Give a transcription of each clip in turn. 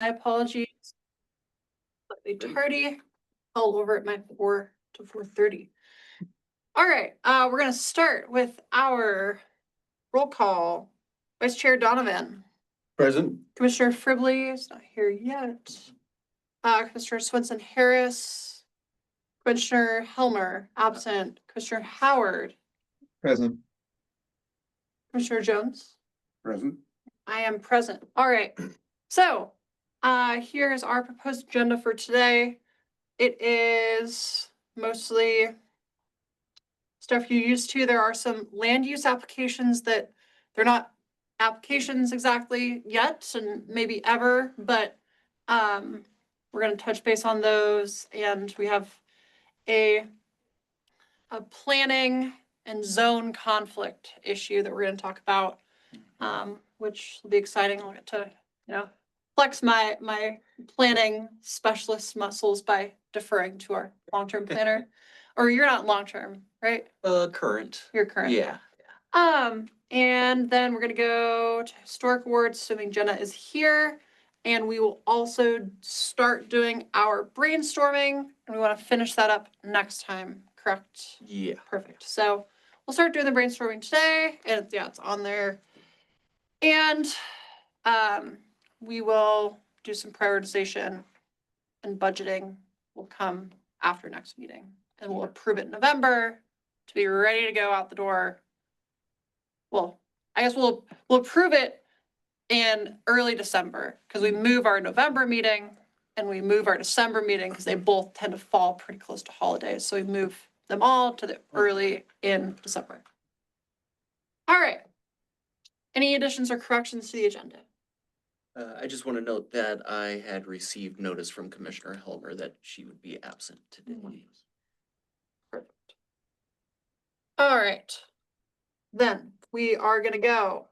My apologies. Slightly tardy, all over at my 4 to 4:30. All right, we're gonna start with our roll call. Vice Chair Donovan, Present. Commissioner Fribley is not here yet. Commissioner Swenson Harris, Commissioner Helmer, absent. Commissioner Howard, Present. Commissioner Jones. Present. I am present. All right. So, here is our proposed agenda for today. It is mostly stuff you're used to. There are some land use applications that they're not applications exactly yet and maybe ever, but we're going to touch base on those. And we have a planning and zone conflict issue that we're going to talk about, which will be exciting. I'll get to, flex my planning specialist muscles by deferring to our long-term planner. Or you're not long-term, right? Current. You're current. Yeah. And then we're gonna go to historic awards, assuming Jenna is here. And we will also start doing our brainstorming, and we want to finish that up next time, correct? Yeah. Perfect. So we'll start doing the brainstorming today, and it's on there. And we will do some prioritization, and budgeting will come after next meeting, and we'll approve it in November to be ready to go out the door. Well, I guess we'll approve it in early December, because we move our November meeting and we move our December meeting because they both tend to fall pretty close to holidays. So we move them all to the early in December. All right. Any additions or corrections to the agenda? I just want to note that I had received notice from Commissioner Helmer that she would be absent today. Perfect. All right. Then we are going to go.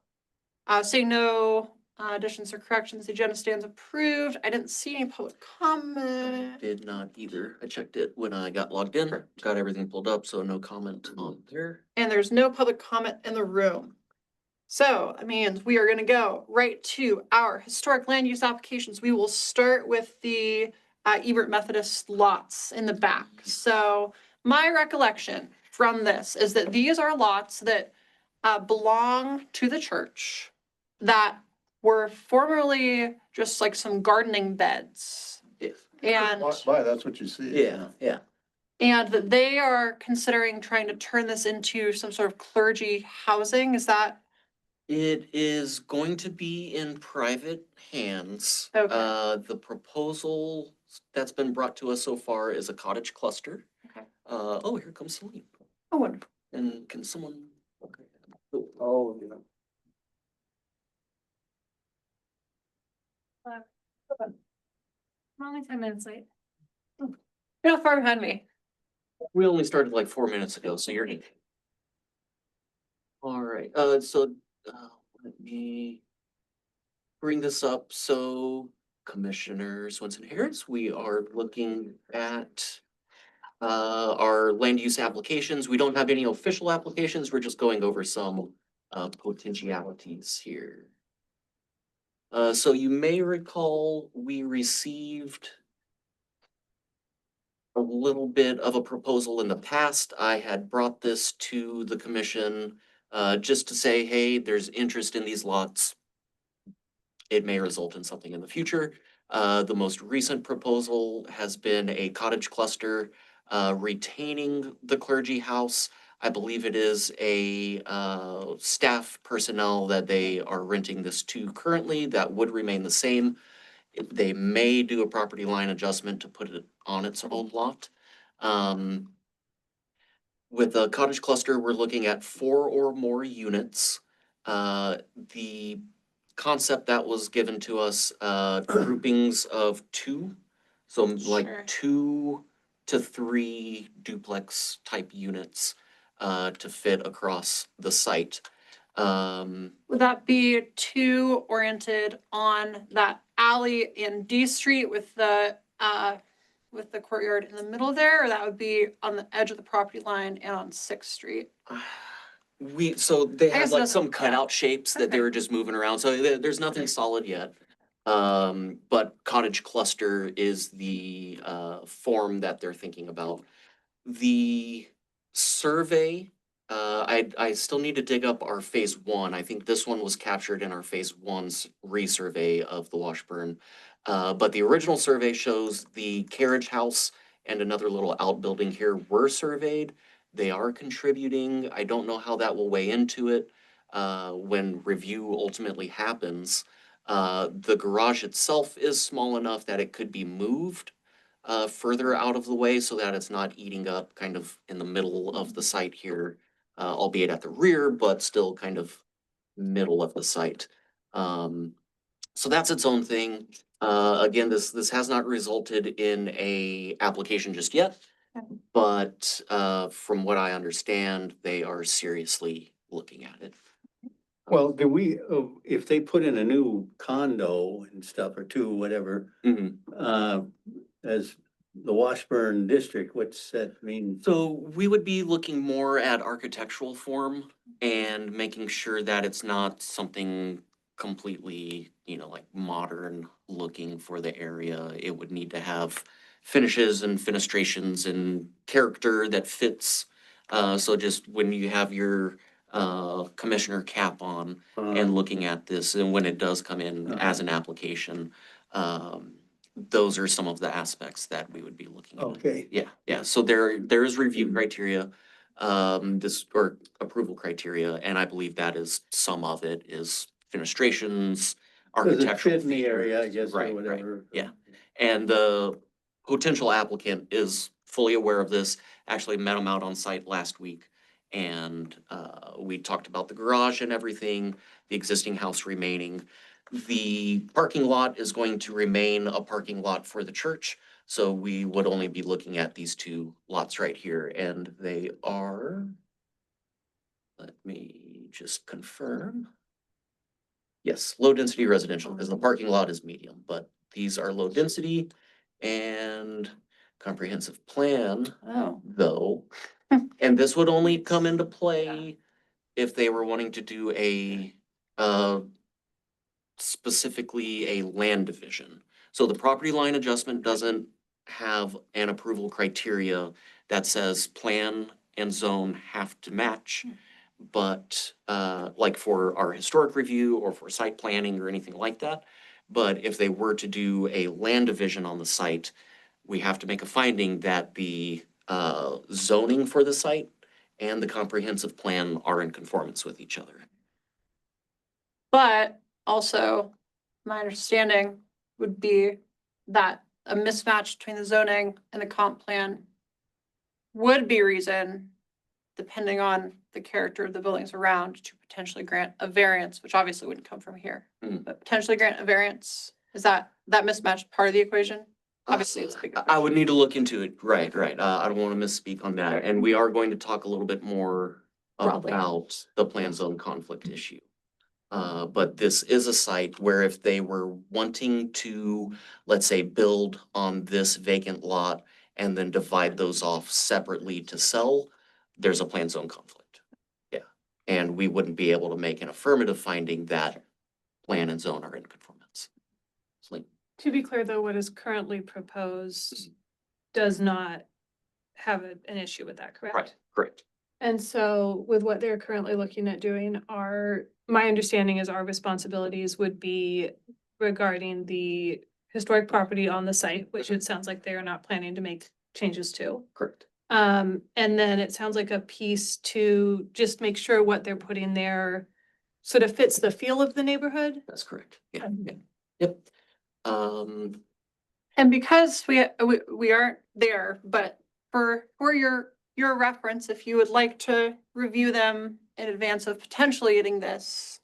Seeing no additions or corrections, the agenda stands approved. I didn't see any public comment. Did not either. I checked it when I got logged in, got everything pulled up, so no comment on there. And there's no public comment in the room. So that means we are going to go right to our historic land use applications. We will start with the Ebert Methodist lots in the back. So my recollection from this is that these are lots that belong to the church that were formerly just like some gardening beds. And Why, that's what you see. Yeah. And that they are considering trying to turn this into some sort of clergy housing. Is that? It is going to be in private hands. Okay. The proposal that's been brought to us so far is a cottage cluster. Okay. Oh, here comes Celine. Oh, wonderful. And can someone? Okay. Oh, yeah. I'm only 10 minutes late. You're not far behind me. We only started like 4 minutes ago, so you're in. All right, so let me bring this up. So Commissioner Swenson Harris, we are looking at our land use applications. We don't have any official applications. We're just going over some potentialities here. So you may recall we received a little bit of a proposal in the past. I had brought this to the commission just to say, hey, there's interest in these lots. It may result in something in the future. The most recent proposal has been a cottage cluster retaining the clergy house. I believe it is a staff personnel that they are renting this to currently that would remain the same. They may do a property line adjustment to put it on its own lot. With the cottage cluster, we're looking at 4 or more units. The concept that was given to us, groupings of 2. So like Sure. 2 to 3 duplex type units to fit across the site. Would that be 2 oriented on that alley in D Street with the courtyard in the middle there, or that would be on the edge of the property line and on 6th Street? So they I had guess it like doesn't- some cutout shapes that they Okay. were just moving around. So there's nothing solid yet. But cottage cluster is the form that they're thinking about. The survey, I still need to dig up our phase one. I think this one was captured in our phase one's resurvey of the Washburn. But the original survey shows the carriage house and another little outbuilding here were surveyed. They are contributing. I don't know how that will weigh into it when review ultimately happens. The garage itself is small enough that it could be moved further out of the way so that it's not eating up kind of in the middle of the site here, albeit at the rear, but still kind of middle of the site. So that's its own thing. Again, this has not resulted in a application just yet, but from what I understand, they are seriously looking at it. Well, do we, if they put in a new condo and stuff or two, whatever, Mhm. as the Washburn district, what's that mean? So we would be looking more at architectural form and making sure that it's not something completely, like modern looking for the area. It would need to have finishes and fenestrations and character that fits. So just when you have your commissioner cap on and looking at this and when it does come in as an application, those are some of the aspects that we would be looking at. Okay, Yeah, so there is review criteria, this, or approval criteria, and I believe that is, some of it is fenestrations, does it architectural fit in the area, I features. guess, or Right, whatever? yeah. And the potential applicant is fully aware of this, actually met him out on site last week. And, we talked about the garage and everything, the existing house remaining. The parking lot is going to remain a parking lot for the church. So we would only be looking at these two lots right here, and they are, let me just confirm. Yes, low density residential, because the parking lot is medium, but these are low density and comprehensive plan, Oh, though. And this would only come into play if they were wanting to do specifically a land division. So the property line adjustment doesn't have an approval criteria that says plan and zone have to match. But like for our historic review or for site planning or anything like that. But if they were to do a land division on the site, we have to make a finding that the zoning for the site and the comprehensive plan are in conformance with each other. but also my understanding would be that a mismatch between the zoning and the comp plan would be reason, depending on the character of the buildings around, to potentially grant a variance, which obviously wouldn't come from here. Mm. But potentially grant a variance, is that mismatch part of the equation? Obviously, it's a big. I would need to look into it, right. I don't want to misspeak on that, and we are going to talk a little bit more Broadly. about the plan zone conflict issue. But this is a site where if they were wanting to, let's say, build on this vacant lot and then divide those off separately to sell, there's a plan zone conflict. Yeah, and we wouldn't be able to make an affirmative finding that plan and zone are in conformance. Celine? To be clear, though, what is currently proposed does not have an issue with that, correct? Right, correct. And so with what they're currently looking at doing, my understanding is our responsibilities would be regarding the historic property on the site, which it sounds like they are not planning to make changes to. Correct. And then it sounds like a piece to just make sure what they're putting there sort of fits the feel of the neighborhood. That's correct. Yeah, yep. And because we aren't there, but for your reference, if you would like to review them in advance of potentially getting this,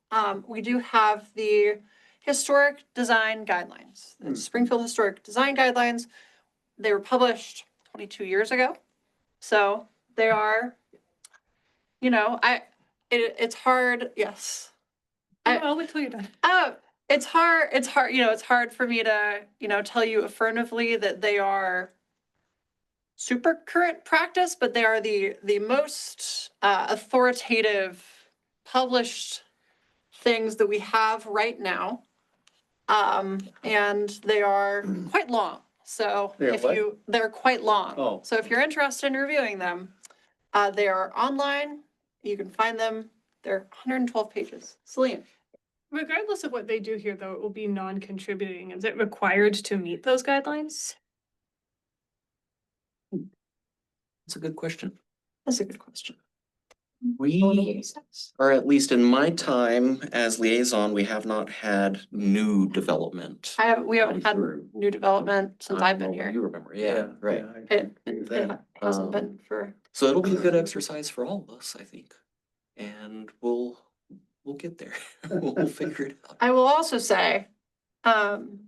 we do have the historic design guidelines, the Springfield Historic Design Guidelines. They were published 22 years ago. So they are, it's hard, yes. I'll wait till you're done. It's hard, it's hard for me to, tell you affirmatively that they are super current practice, but they are the most authoritative published things that we have right now. And they are quite long. So They're if what? they're quite long. Oh. So if you're interested in reviewing them, they are online. You can find them. They're 112 pages. Celine. Regardless of what they do here, though, it will be non-contributing. Is it required to meet those guidelines? It's a good question. That's a good question. We, or at least in my time as liaison, we have not had new development. We haven't had come through. new development since I've been Oh, here. You remember, yeah, right. It With it that. hasn't been for, So it'll be a good exercise for all of us, I think. And we'll get there. We'll figure it out. I will also say, in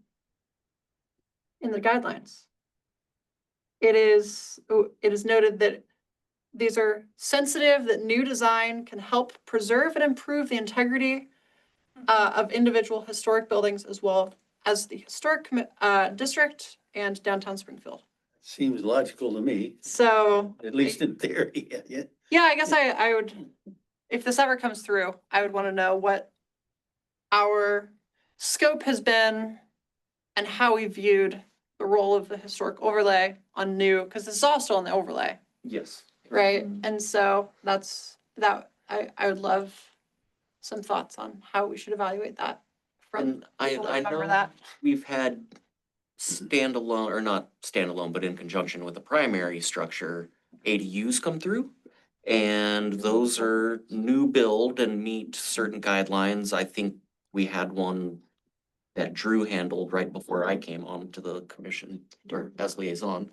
the guidelines, it is noted that these are sensitive, that new design can help preserve and improve the integrity of individual historic buildings as well as the historic district and downtown Springfield. Seems logical to me, So, at least in theory, yeah. yeah, I guess I would, if this ever comes through, I would want to know what our scope has been and how we viewed the role of the historic overlay on new, because this is all still in the overlay, Yes. right? And so I would love some thoughts on how we should evaluate that from And I people that remember know that. we've had standalone, or not standalone, but in conjunction with the primary structure, ADUs come through. And those are new build and meet certain guidelines. I think we had one that Drew handled right before I came on to the commission or as liaison.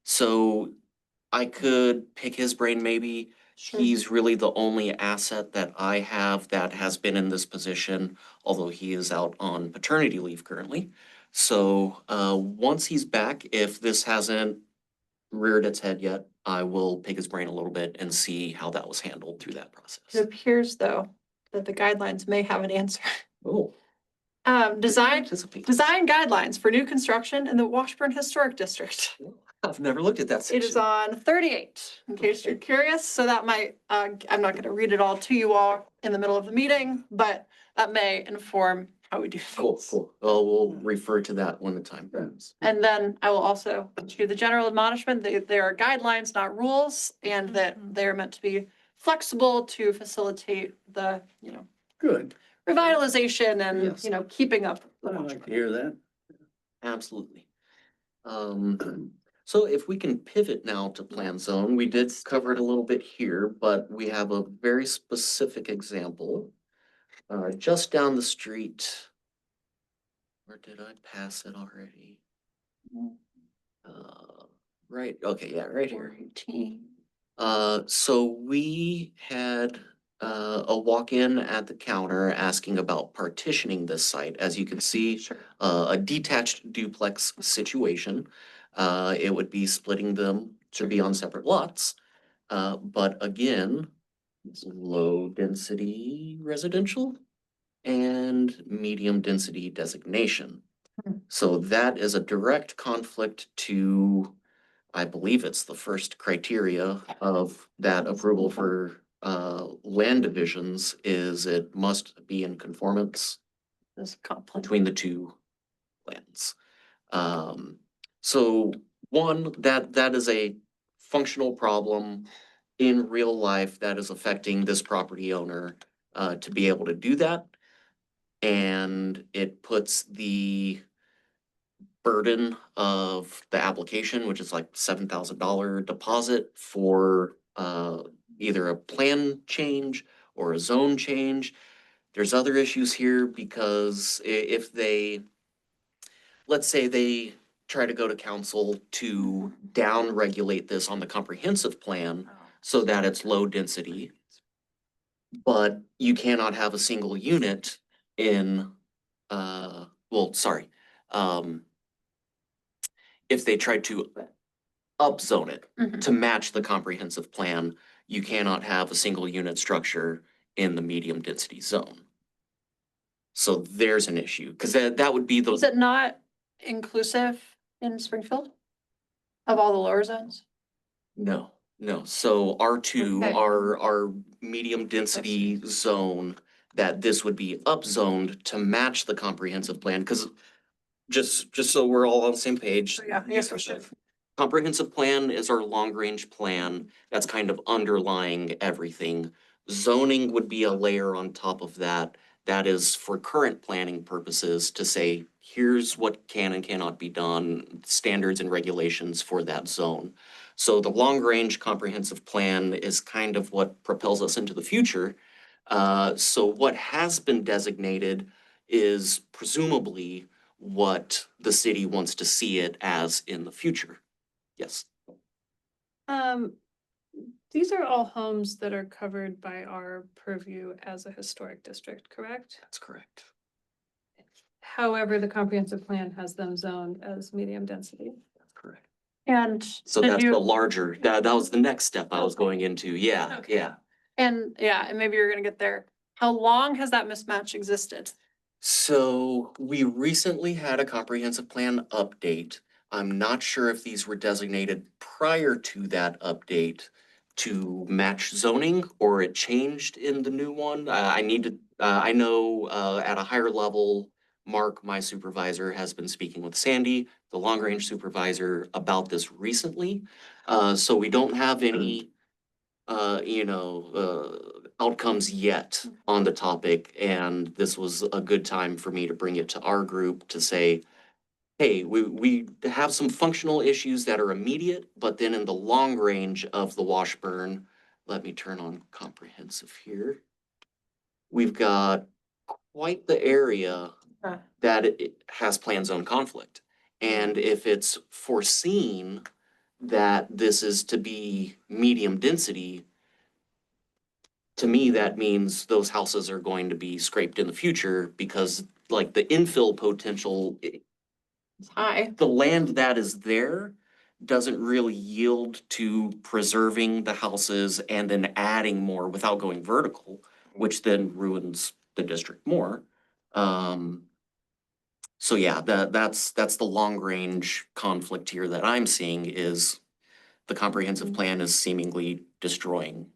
So I could pick his brain maybe. Sure. He's really the only asset that I have that has been in this position, although he is out on paternity leave currently. So once he's back, if this hasn't reared its head yet, I will pick his brain a little bit and see how that was handled through that It process. appears though that the guidelines may have an answer. Oh. Design Anticipate. guidelines for new construction in the Washburn Historic District. I've never looked at that It is section. on 38, in case you're curious. So that might, I'm not gonna read it all to you all in the middle of the meeting, but that may inform how we do Cool, things. cool. Well, we'll refer to that when the time comes. And then I will also do the general admonishment, there are guidelines, not rules, and that they're meant to be flexible to facilitate the, Good, revitalization and, Yes. keeping up. the I like to Washburn. hear that. Absolutely. So if we can pivot now to plan zone, we did cover it a little bit here, but we have a very specific example. Just down the street. Or did I pass it already? Right, okay, yeah, right here. 14. So we had a walk-in at the counter asking about partitioning this site. As you can see, Sure. a detached duplex situation. It would be splitting them to be on separate lots. But again, it's low density residential and medium density designation. Hmm. So that is a direct conflict to, I believe it's the first criteria of that approval for land divisions is it must be in conformance This complex. between the two lands. So one, that is a functional problem in real life that is affecting this property owner to be able to do that. And it puts the burden of the application, which is like $7,000 deposit for either a plan change or a zone change. There's other issues here because if they, let's say they try to go to council to down regulate this on the comprehensive plan so that it's low density, but you cannot have a single unit in, if they tried to upzone it Mhm. to match the comprehensive plan, you cannot have a single unit structure in the medium density zone. So there's an issue, because that would be Is the, it not inclusive in Springfield? Of all the lower zones? no. So R2, Okay. our medium density zone that this would be upzoned to match the comprehensive plan, because just so we're all on the same page. Yeah, I guess we should. Comprehensive plan is our long-range plan that's kind of underlying everything. Zoning would be a layer on top of that. That is for current planning purposes to say, here's what can and cannot be done, standards and regulations for that zone. So the long-range comprehensive plan is kind of what propels us into the future. So what has been designated is presumably what the city wants to see it as in the future. Yes, Um, these are all homes that are covered by our purview as a historic district, correct? that's correct. However, the comprehensive plan has them zoned as medium density. That's correct. And So did that's the you, larger, that was the next step I was Okay. going into. Yeah, Okay. yeah. and yeah, and maybe you're gonna get there. How long has that mismatch existed? So we recently had a comprehensive plan update. I'm not sure if these were designated prior to that update to match zoning or it changed in the new one. I need to, I know, at a higher level, Mark, my supervisor, has been speaking with Sandy, the long range supervisor, about this recently. So we don't have any outcomes yet on the topic. And this was a good time for me to bring it to our group to say, hey, we have some functional issues that are immediate, but then in the long range of the Washburn, let me turn on comprehensive here. We've got quite the area Huh. that it has plan zone conflict. And if it's foreseen that this is to be medium density, to me, that means those houses are going to be scraped in the future because like the infill potential, It's high. the land that is there doesn't really yield to preserving the houses and then adding more without going vertical, which then ruins the district more. So yeah, that's the long range conflict here that I'm seeing is the comprehensive plan is seemingly destroying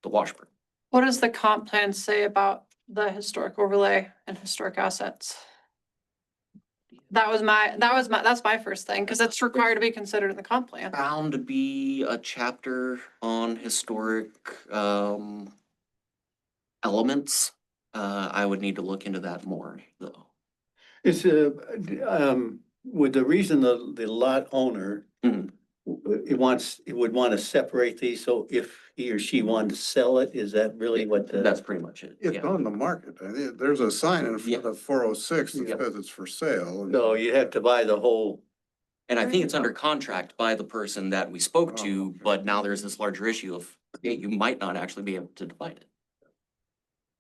the Washburn. What does the comp plan say about the historic overlay and historic assets? That's my first thing, because it's required to be considered in the comp plan. Bound to be a chapter on historic elements. I would need to look into that more, though. Is, with the reason the lot owner, Mhm. it would want to separate these, so if he or she wanted to sell it, is that really what the? That's pretty much it. It's Yeah. on the market. There's a sign in front of 406 that Yeah. says it's for sale. No, you have to buy the whole, And I think it's under contract by the person that we spoke Oh, to, okay. but now there's this larger issue of, hey, you might not actually be able to divide it.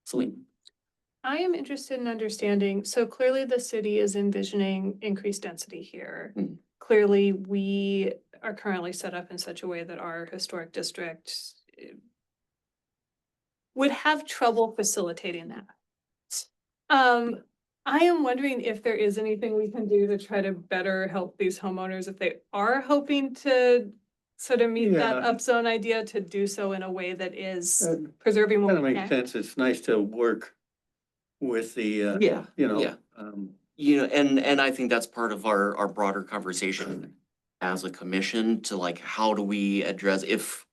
Celine. I am interested in understanding, so clearly the city is envisioning increased density here. Mhm. Clearly, we are currently set up in such a way that our historic district would have trouble facilitating that. I am wondering if there is anything we can do to try to better help these homeowners if they are hoping to sort of meet that Yeah. upzone idea, to do so in a way that is that preserving what kind of we makes can. sense. It's nice to work with the, Yeah, you know. yeah. And I think that's part of our broader conversation as a commission to like, how do we address, if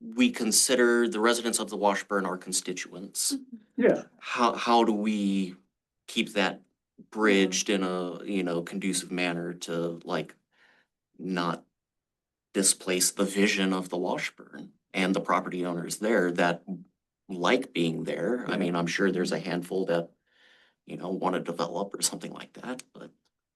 we consider the residents of the Washburn our constituents, Yeah, how do we keep that bridged in a, conducive manner to like not displace the vision of the Washburn and the property owners there that like being there. I mean, I'm sure there's a handful that, want to develop or something like that, but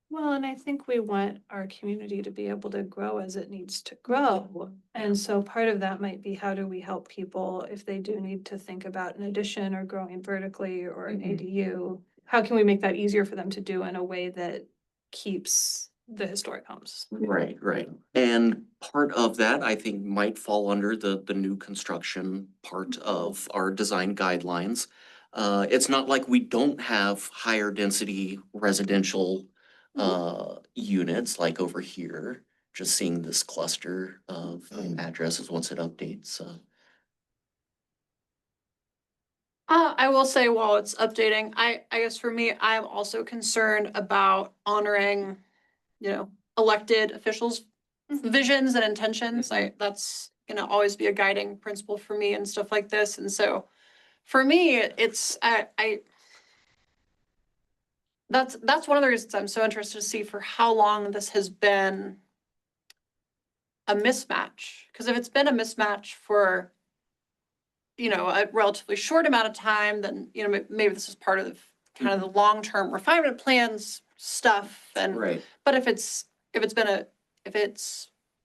Well, and I think we want our community to be able to grow as it needs to grow. And so part of that might be, how do we help people if they do need to think about an addition or growing vertically or an ADU? How can we make that easier for them to do in a way that keeps the historic homes? right. And part of that, I think, might fall under the new construction part of our design guidelines. It's not like we don't have higher density residential units like over here. Just seeing this cluster of addresses once it updates. I will say while it's updating, I guess for me, I'm also concerned about honoring, elected officials' visions and intentions. That's gonna always be a guiding principle for me and stuff like this. And so for me, that's one of the reasons I'm so interested to see for how long this has been a mismatch. Because if it's been a mismatch for, a relatively short amount of time, then, maybe this is part of kind of the long-term refinement plans stuff and, Right. but if it's been a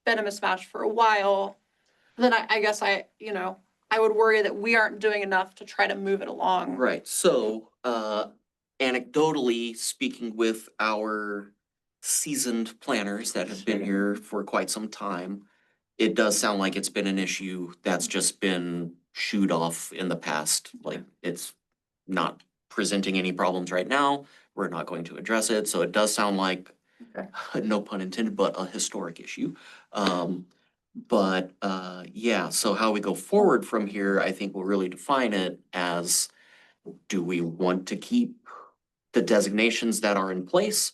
mismatch for a while, then I guess I would worry that we aren't doing enough to try to move it along. Right, so, anecdotally, speaking with our seasoned planners that have been here for quite some time, it does sound like it's been an issue that's just been shooed off in the past, like, it's not presenting any problems right now, we're not going to address it, so it does sound like, Okay. no pun intended, but a historic issue. But, yeah, so how we go forward from here, I think will really define it as, do we want to keep the designations that are in place?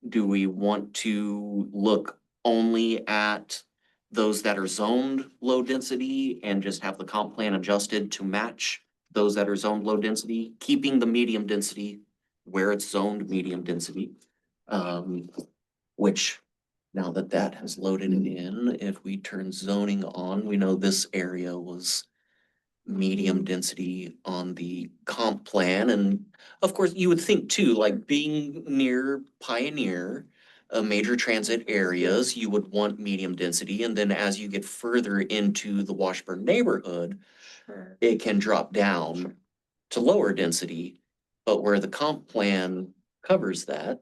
Do we want to look only at those that are zoned low density and just have the comp plan adjusted to match those that are zoned low density, keeping the medium density where it's zoned medium density? Which, now that that has loaded in, if we turn zoning on, we know this area was medium density on the comp plan. And of course, you would think too, like being near Pioneer, major transit areas, you would want medium density. And then as you get further into the Washburn neighborhood, Sure. it can drop down to lower density. But where the comp plan covers that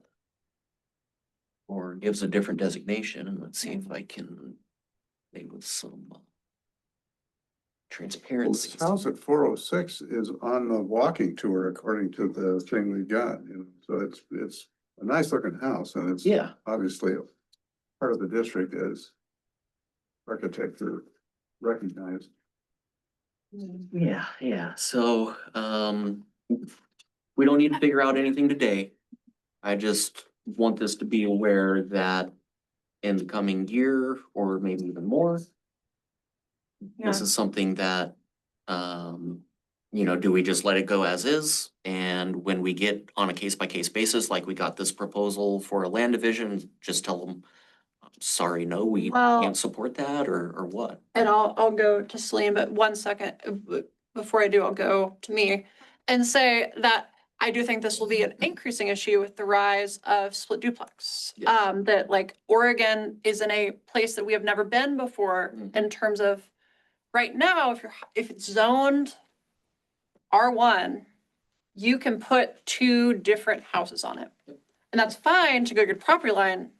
or gives a different designation, and let's see if I can, maybe with some Well, transparency. this house at 406 is on the walking tour according to the thing we got, so it's a nice looking house and it's Yeah. obviously part of the district as architecture recognized. Yeah, so, we don't need to figure out anything today. I just want this to be aware that in the coming year, or maybe even more, this Yeah. is something that, do we just let it go as is? And when we get on a case-by-case basis, like we got this proposal for a land division, just tell them, sorry, no, we Well- can't support that, or what? And I'll go to Celine, but one second, before I do, I'll go to me and say that I do think this will be an increasing issue with the rise of split duplex. Yes. That like Oregon is in a place that we have never been before Mhm. in terms of right now, if it's zoned R1, you can put 2 different houses on it. And that's fine to go get property line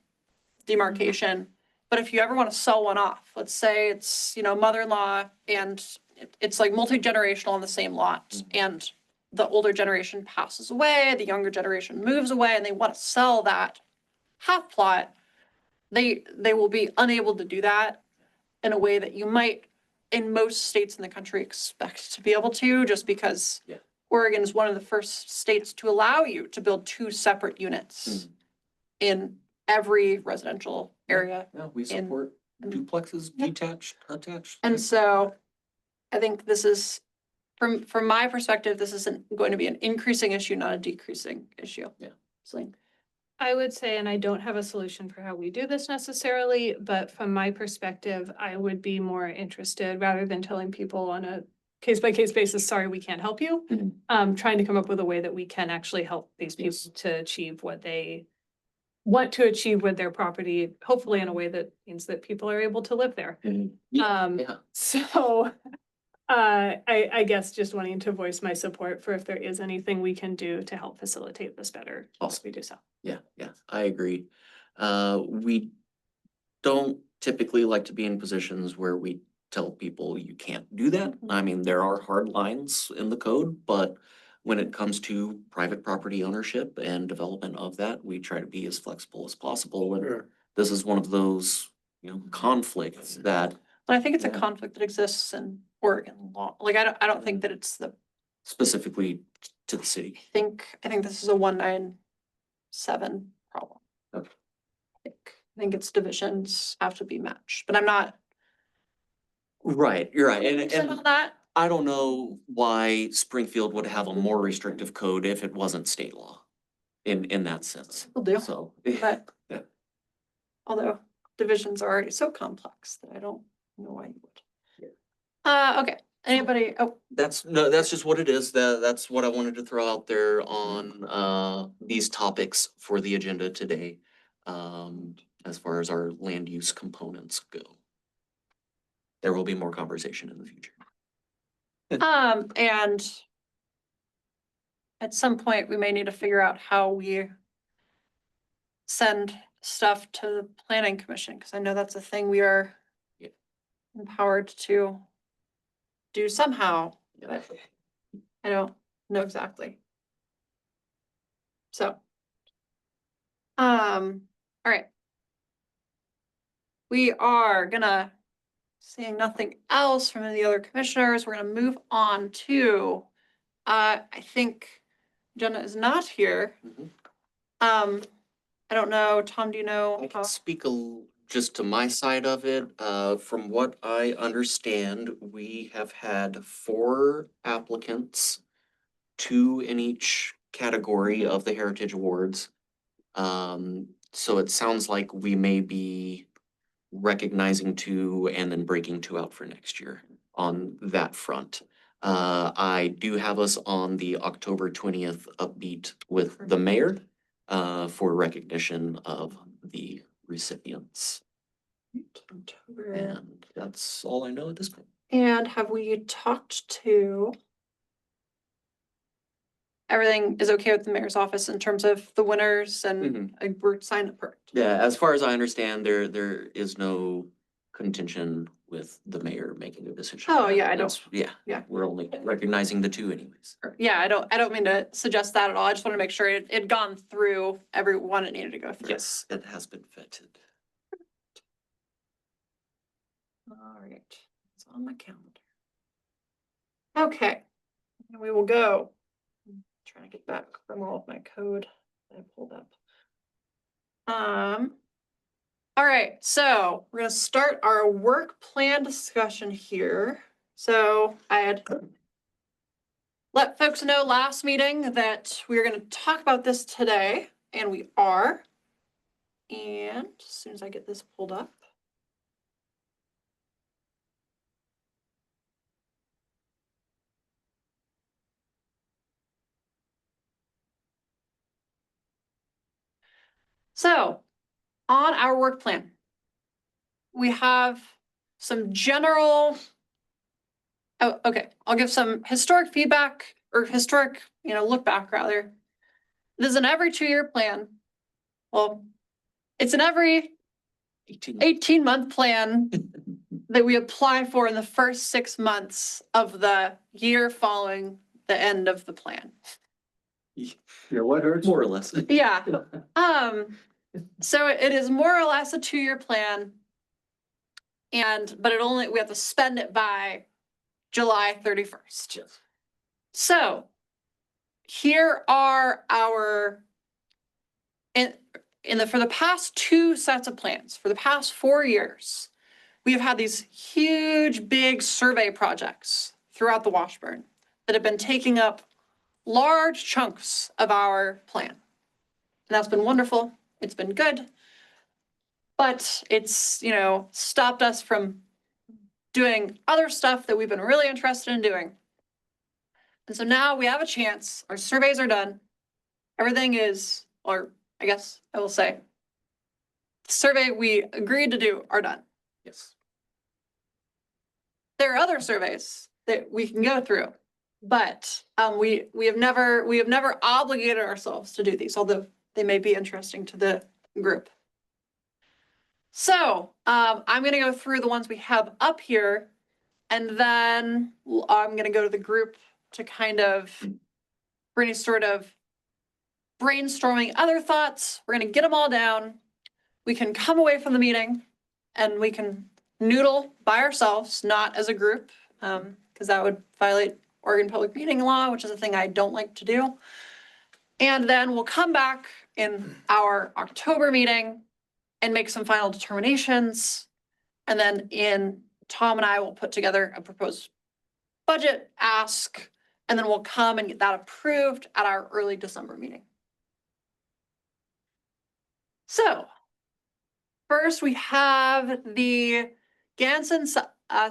demarcation. But if you ever want to sell one off, let's say it's, mother-in-law and it's like multi-generational on the same lot Mhm. and the older generation passes away, the younger generation moves away and they want to sell that half plot, they will be unable to do that in a way that you might in most states in the country expect to be able to, just because Yeah. Oregon is one of the first states to allow you to build 2 separate units Mhm. in every residential area. Yeah, we in- support duplexes, Yeah. detached, attached. And so I think this is, from my perspective, this isn't going to be an increasing issue, not a decreasing issue. Yeah. Celine? I would say, and I don't have a solution for how we do this necessarily, but from my perspective, I would be more interested, rather than telling people on a case by case basis, sorry, we can't help you. Mhm. Trying to come up with a way that we can actually help these people Yes. to achieve what they want to achieve with their property, hopefully in a way that means that people are able to live there. Yeah, yeah. So, I guess just wanting to voice my support for if there is anything we can do to help facilitate this better, Awesome. we do so. Yeah, I agree. We don't typically like to be in positions where we tell people you can't do that. I mean, there are hard lines in the code, but when it comes to private property ownership and development of that, we try to be as flexible as possible. And Sure. this is one of those, conflicts that, But I think it's a Yeah. conflict that exists in Oregon law. Like, I don't think that it's the specifically to the city. I think this is a 197 problem. Okay. I think its divisions have to be matched, but I'm not Right, you're right. And, 100% on and that. I don't know why Springfield would have a more restrictive code if it wasn't state law in that sense. Will do, So, but Yeah. although divisions are already so complex that I don't know why you would. Okay, anybody, oh, that's just what it is. That's what I wanted to throw out there on these topics for the agenda today. As far as our land use components go. There will be more conversation in the future. and at some point, we may need to figure out how we send stuff to the planning commission, because I know that's a thing we are Yeah. empowered to do somehow, but I don't know exactly. So. All right. We are gonna, seeing nothing else from any other commissioners, we're gonna move on to, I think Jenna is not here. Mhm. I don't know, Tom, do you know? I can speak just to my side of it. From what I understand, we have had 4 applicants, 2 in each category of the Heritage Awards. So it sounds like we may be recognizing 2 and then breaking 2 out for next year on that front. I do have us on the October 20th upbeat with the mayor for recognition of the recipients. And that's all I know at this point. And have we talked to? Everything is okay with the mayor's office in terms of the winners and we're signed up. Perfect. Yeah, as far as I understand, there is no contention with the mayor making a decision. Oh, yeah, I don't- That's- Yeah. yeah. We're only recognizing the 2 anyways. Yeah, I don't mean to suggest that at all. I just want to make sure it'd gone through everyone it needed to go through. Yes, it has been vetted. All right, it's on my calendar. Okay, and we will go. I'm trying to get back from all of my code that I pulled up. All right, so we're gonna start our work plan discussion here. So I had let folks know last meeting that we were gonna talk about this today, and we are. And as soon as I get this pulled up. So, on our work plan, we have some general. Oh, okay, I'll give some historic feedback or historic, look back rather. This is an every 2-year plan. Well, it's an every 18-month plan that we apply for in the first 6 months of the year following the end of the plan. Yeah, what hurts? More or less. Yeah, so it is more or less a 2-year plan. But we have to spend it by July 31st. Yes. So here are our, for the past 2 sets of plans, for the past 4 years, we have had these huge, big survey projects throughout the Washburn that have been taking up large chunks of our plan. And that's been wonderful. It's been good. But it's, stopped us from doing other stuff that we've been really interested in doing. And so now we have a chance. Our surveys are done. Everything is, or I guess I will say, the survey we agreed to do are done. Yes. There are other surveys that we can go through, but we have never obligated ourselves to do these, although they may be interesting to the group. So I'm gonna go through the ones we have up here, and then I'm gonna go to the group to kind of for any sort of brainstorming other thoughts. We're gonna get them all down. We can come away from the meeting and we can noodle by ourselves, not as a group, because that would violate Oregon Public Meeting Law, which is a thing I don't like to do. And then we'll come back in our October meeting and make some final determinations. And then Tom and I will put together a proposed budget ask, and then we'll come and get that approved at our early December meeting. So first we have the Ganson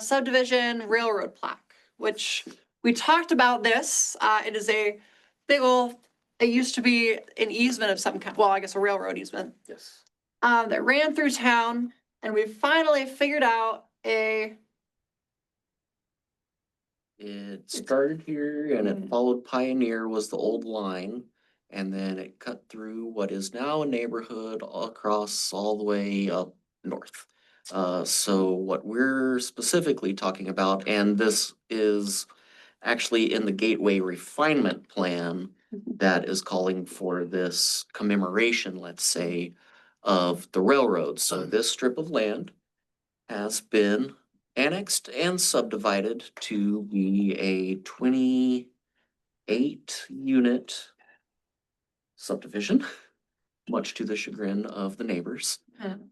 subdivision railroad plaque, which we talked about this. It is a big old, it used to be an easement of some kind, well, I guess a railroad easement, Yes. that ran through town, and we finally figured out It started here and it followed Pioneer was the old line. And then it cut through what is now a neighborhood across all the way up north. So what we're specifically talking about, and this is actually in the Gateway Refinement Plan that is calling for this commemoration, let's say, of the railroad. So this strip of land has been annexed and subdivided to be a 28 unit subdivision, much to the chagrin of the neighbors.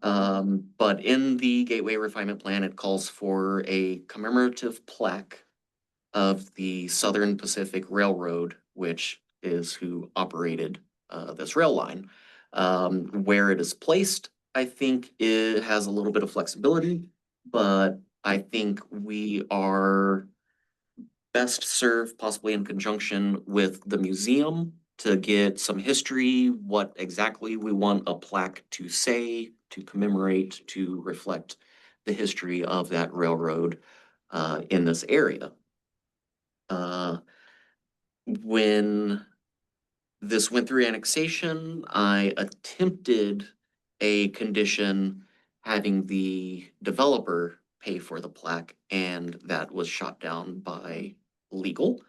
But in the Gateway Refinement Plan, it calls for a commemorative plaque of the Southern Pacific Railroad, which is who operated this rail line. Where it is placed, I think it has a little bit of flexibility, but I think we are best served possibly in conjunction with the museum to get some history, what exactly we want a plaque to say, to commemorate, to reflect the history of that railroad in this area. When this went through annexation, I attempted a condition having the developer pay for the plaque, and that was shot down by legal.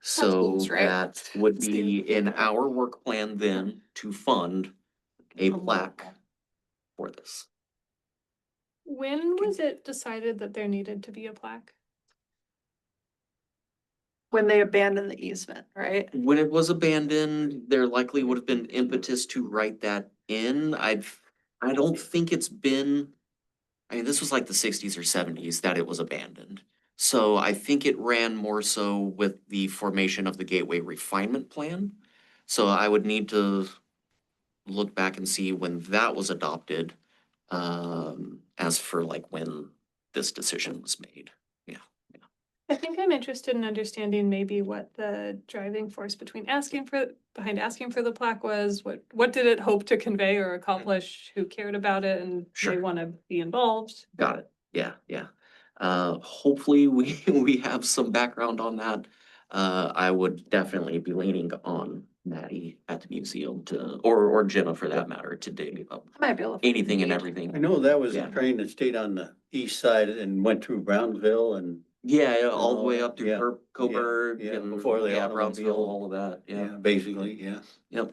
So seems right. that would be in our work plan then to fund a plaque for this. When was it decided that there needed to be a plaque? when they abandoned the easement, right? When it was abandoned, there likely would have been impetus to write that in. I don't think it's been, I mean, this was like the sixties or seventies that it was abandoned. So I think it ran more so with the formation of the Gateway Refinement Plan. So I would need to look back and see when that was adopted, as for like when this decision was made. I think I'm interested in understanding maybe what the driving force behind asking for the plaque was. What did it hope to convey or accomplish? Who cared about it and may Sure. want to be involved? Got it. Yeah. Hopefully we have some background on that. I would definitely be leaning on Maddie at the museum or Jenna for that matter, to dig up I might be able to. anything and I everything. know that was a Yeah. train that stayed on the east side and went through Brownsville and, Yeah, all the way up Yeah, through Coburg yeah, and, before the yeah, automobile. Brownsville, all of that, yeah, yeah. basically, yeah. Yep.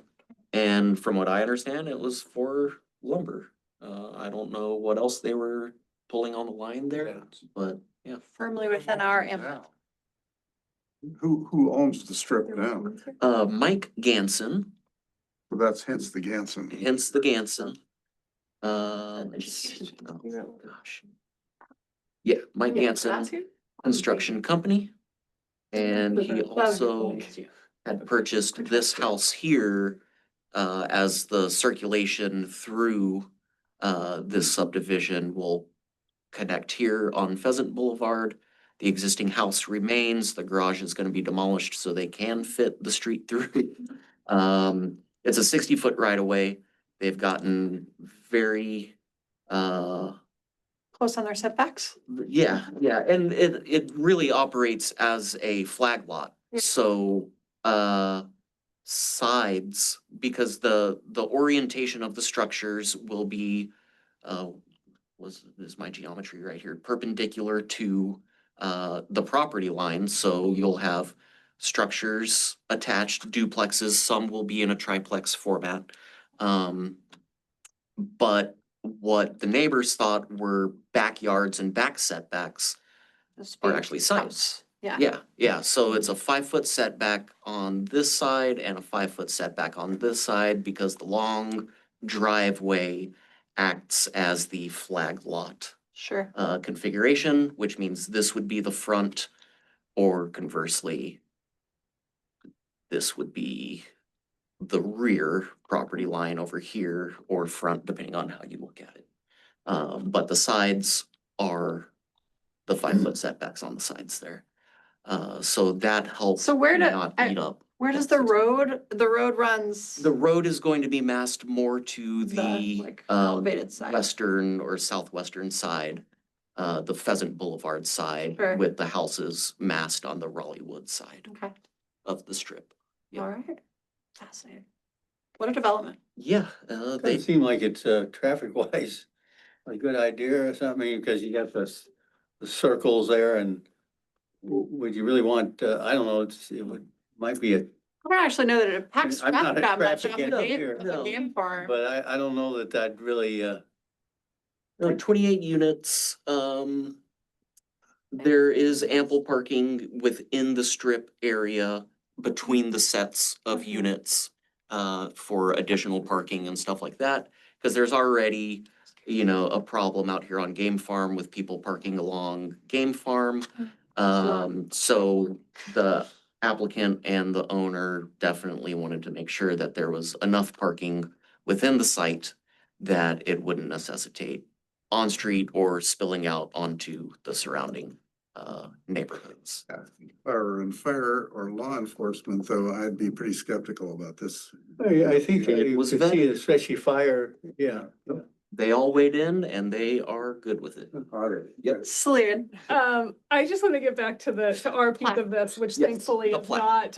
And from what I understand, it was for lumber. I don't know what else they were pulling on the line there, but yeah. Firmly within our ambit. Who owns the strip now? Mike Ganson, Well, that's hence the Ganson. hence the Ganson. Let's see. Oh, gosh. Yeah, Mike Ganson Construction Company. And he also had purchased this house here as the circulation through this subdivision will connect here on Pheasant Boulevard. The existing house remains, the garage is gonna be demolished so they can fit the street through. It's a 60-foot right of way. They've gotten very Close on their setbacks. yeah, and it really operates as a flag lot, Yeah. so sides, because the orientation of the structures will be is my geometry right here, perpendicular to the property line, so you'll have structures attached, duplexes, some will be in a triplex format. But what the neighbors thought were backyards and back setbacks This are big actually sides. house. Yeah, so it's a 5-foot setback on this side and a 5-foot setback on this side because the long driveway acts as the flag lot Sure. configuration, which means this would be the front, or conversely, this would be the rear property line over here or front, depending on how you look at it. But the sides are the 5-foot setbacks on the sides there. So that helps So where do- not I- eat up. Where does that the 60. road runs? The road is going to be massed more to the Like elevated side? western or southwestern side, the Pheasant Boulevard side, Sure. with the houses massed on the Raleigh Wood side Okay, of the strip. Yeah. all right. Fascinating. What a development. Yeah, Doesn't they, seem like it's traffic wise a good idea or something, because you got the circles there and would you really want, I don't know, might be I don't actually know that it impacts I'm not traffic a that much traffic on the guy game, here. on the No. game farm. but I don't know that really, 28 units, there is ample parking within the strip area between the sets of Mhm. units for additional parking and stuff like that. Cause there's already, a problem out here on Game Farm with people parking along Game Farm. So the applicant and the owner definitely wanted to make sure that there was enough parking within the site that it wouldn't necessitate on-street or spilling out onto the surrounding neighborhoods. Fire or law enforcement, though, I'd be pretty skeptical about this. I think It you was could see, vetted. especially fire, yeah. They all weighed in and they are good with it. Yep. Celine, I just want to get back to to our piece of this, which Yes, thankfully the is plaque.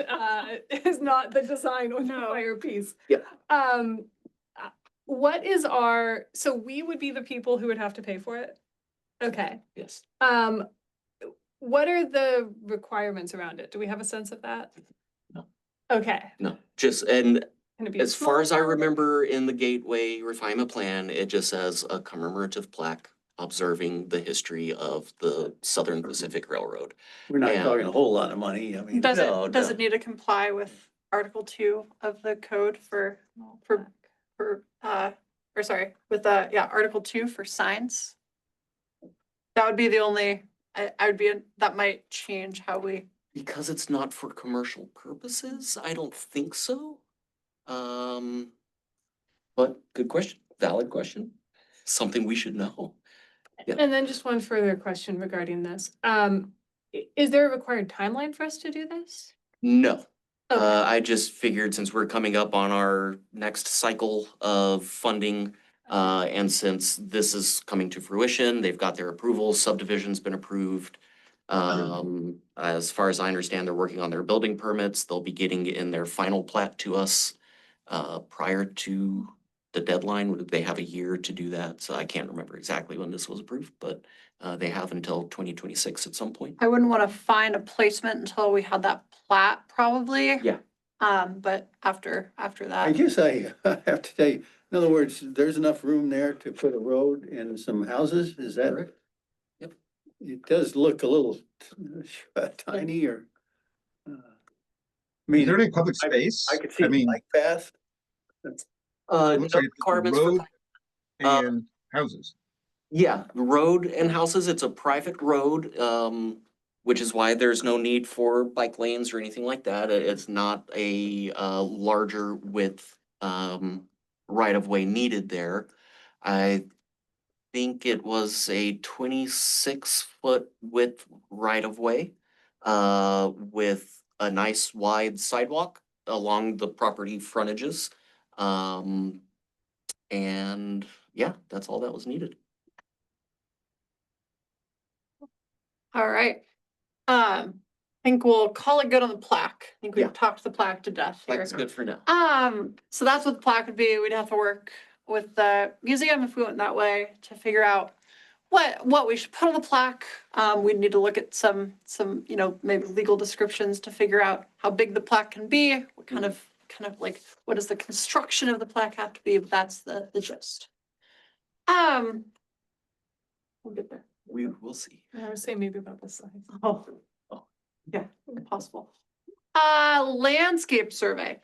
not the design or the No. fire piece. Yeah. What is so we would be the people who would have to pay for it? Okay. Yes. What are the requirements around it? Do we have a sense of that? No. Okay. No, and Can it be as far as I small? remember in the Gateway refinement plan, it just says a commemorative plaque observing the history of the Southern Pacific Railroad. We're not Yeah. talking a whole lot of money, I mean. does No, it, does no. it need to comply with Article 2 of the code for, or sorry, with Article 2 for signs? That would be the only, I would be, that might change how we, Because it's not for commercial purposes, I don't think so. But good question, valid question, something we should know. Yeah. And then just one further question regarding this. Is there a required timeline for us to do this? No, Okay. I just figured since we're coming up on our next cycle of funding, and since this is coming to fruition, they've got their approval, subdivision's been approved. As far as I understand, they're working on their building permits. They'll be getting in their final plat to us prior to the deadline. They have a year to do that, so I can't remember exactly when this was approved, but they have until 2026 at some point. I wouldn't want to find a placement until we had that plat probably. Yeah. But after I that, guess I have to tell you, in other words, there's enough room there to put a road and some houses, is that? Correct. Yep. It does look a little tiny or. I mean, Is there any public I- space? I could see I a mean, bike path. it No looks like it's requirements for, road and houses. yeah, road and houses, it's a private road, which is why there's no need for bike lanes or anything like that. It's not a larger width right of way needed there. I think it was a 26-foot width right of way with a nice wide sidewalk along the property frontages. And yeah, that's all that was needed. all right. I think we'll call it good on the plaque. I think Yeah. we've talked the plaque to death here. That's good for now. So that's what the plaque would be. We'd have to work with the museum if we went that way to figure out what we should put on the plaque. We'd need to look at some, maybe legal descriptions to figure out how big the plaque can be, what kind of like, what does the construction of the plaque have to be, but that's the gist. We'll get there. We will see. I was saying maybe about the size. Oh, Yeah, possible. Landscape survey.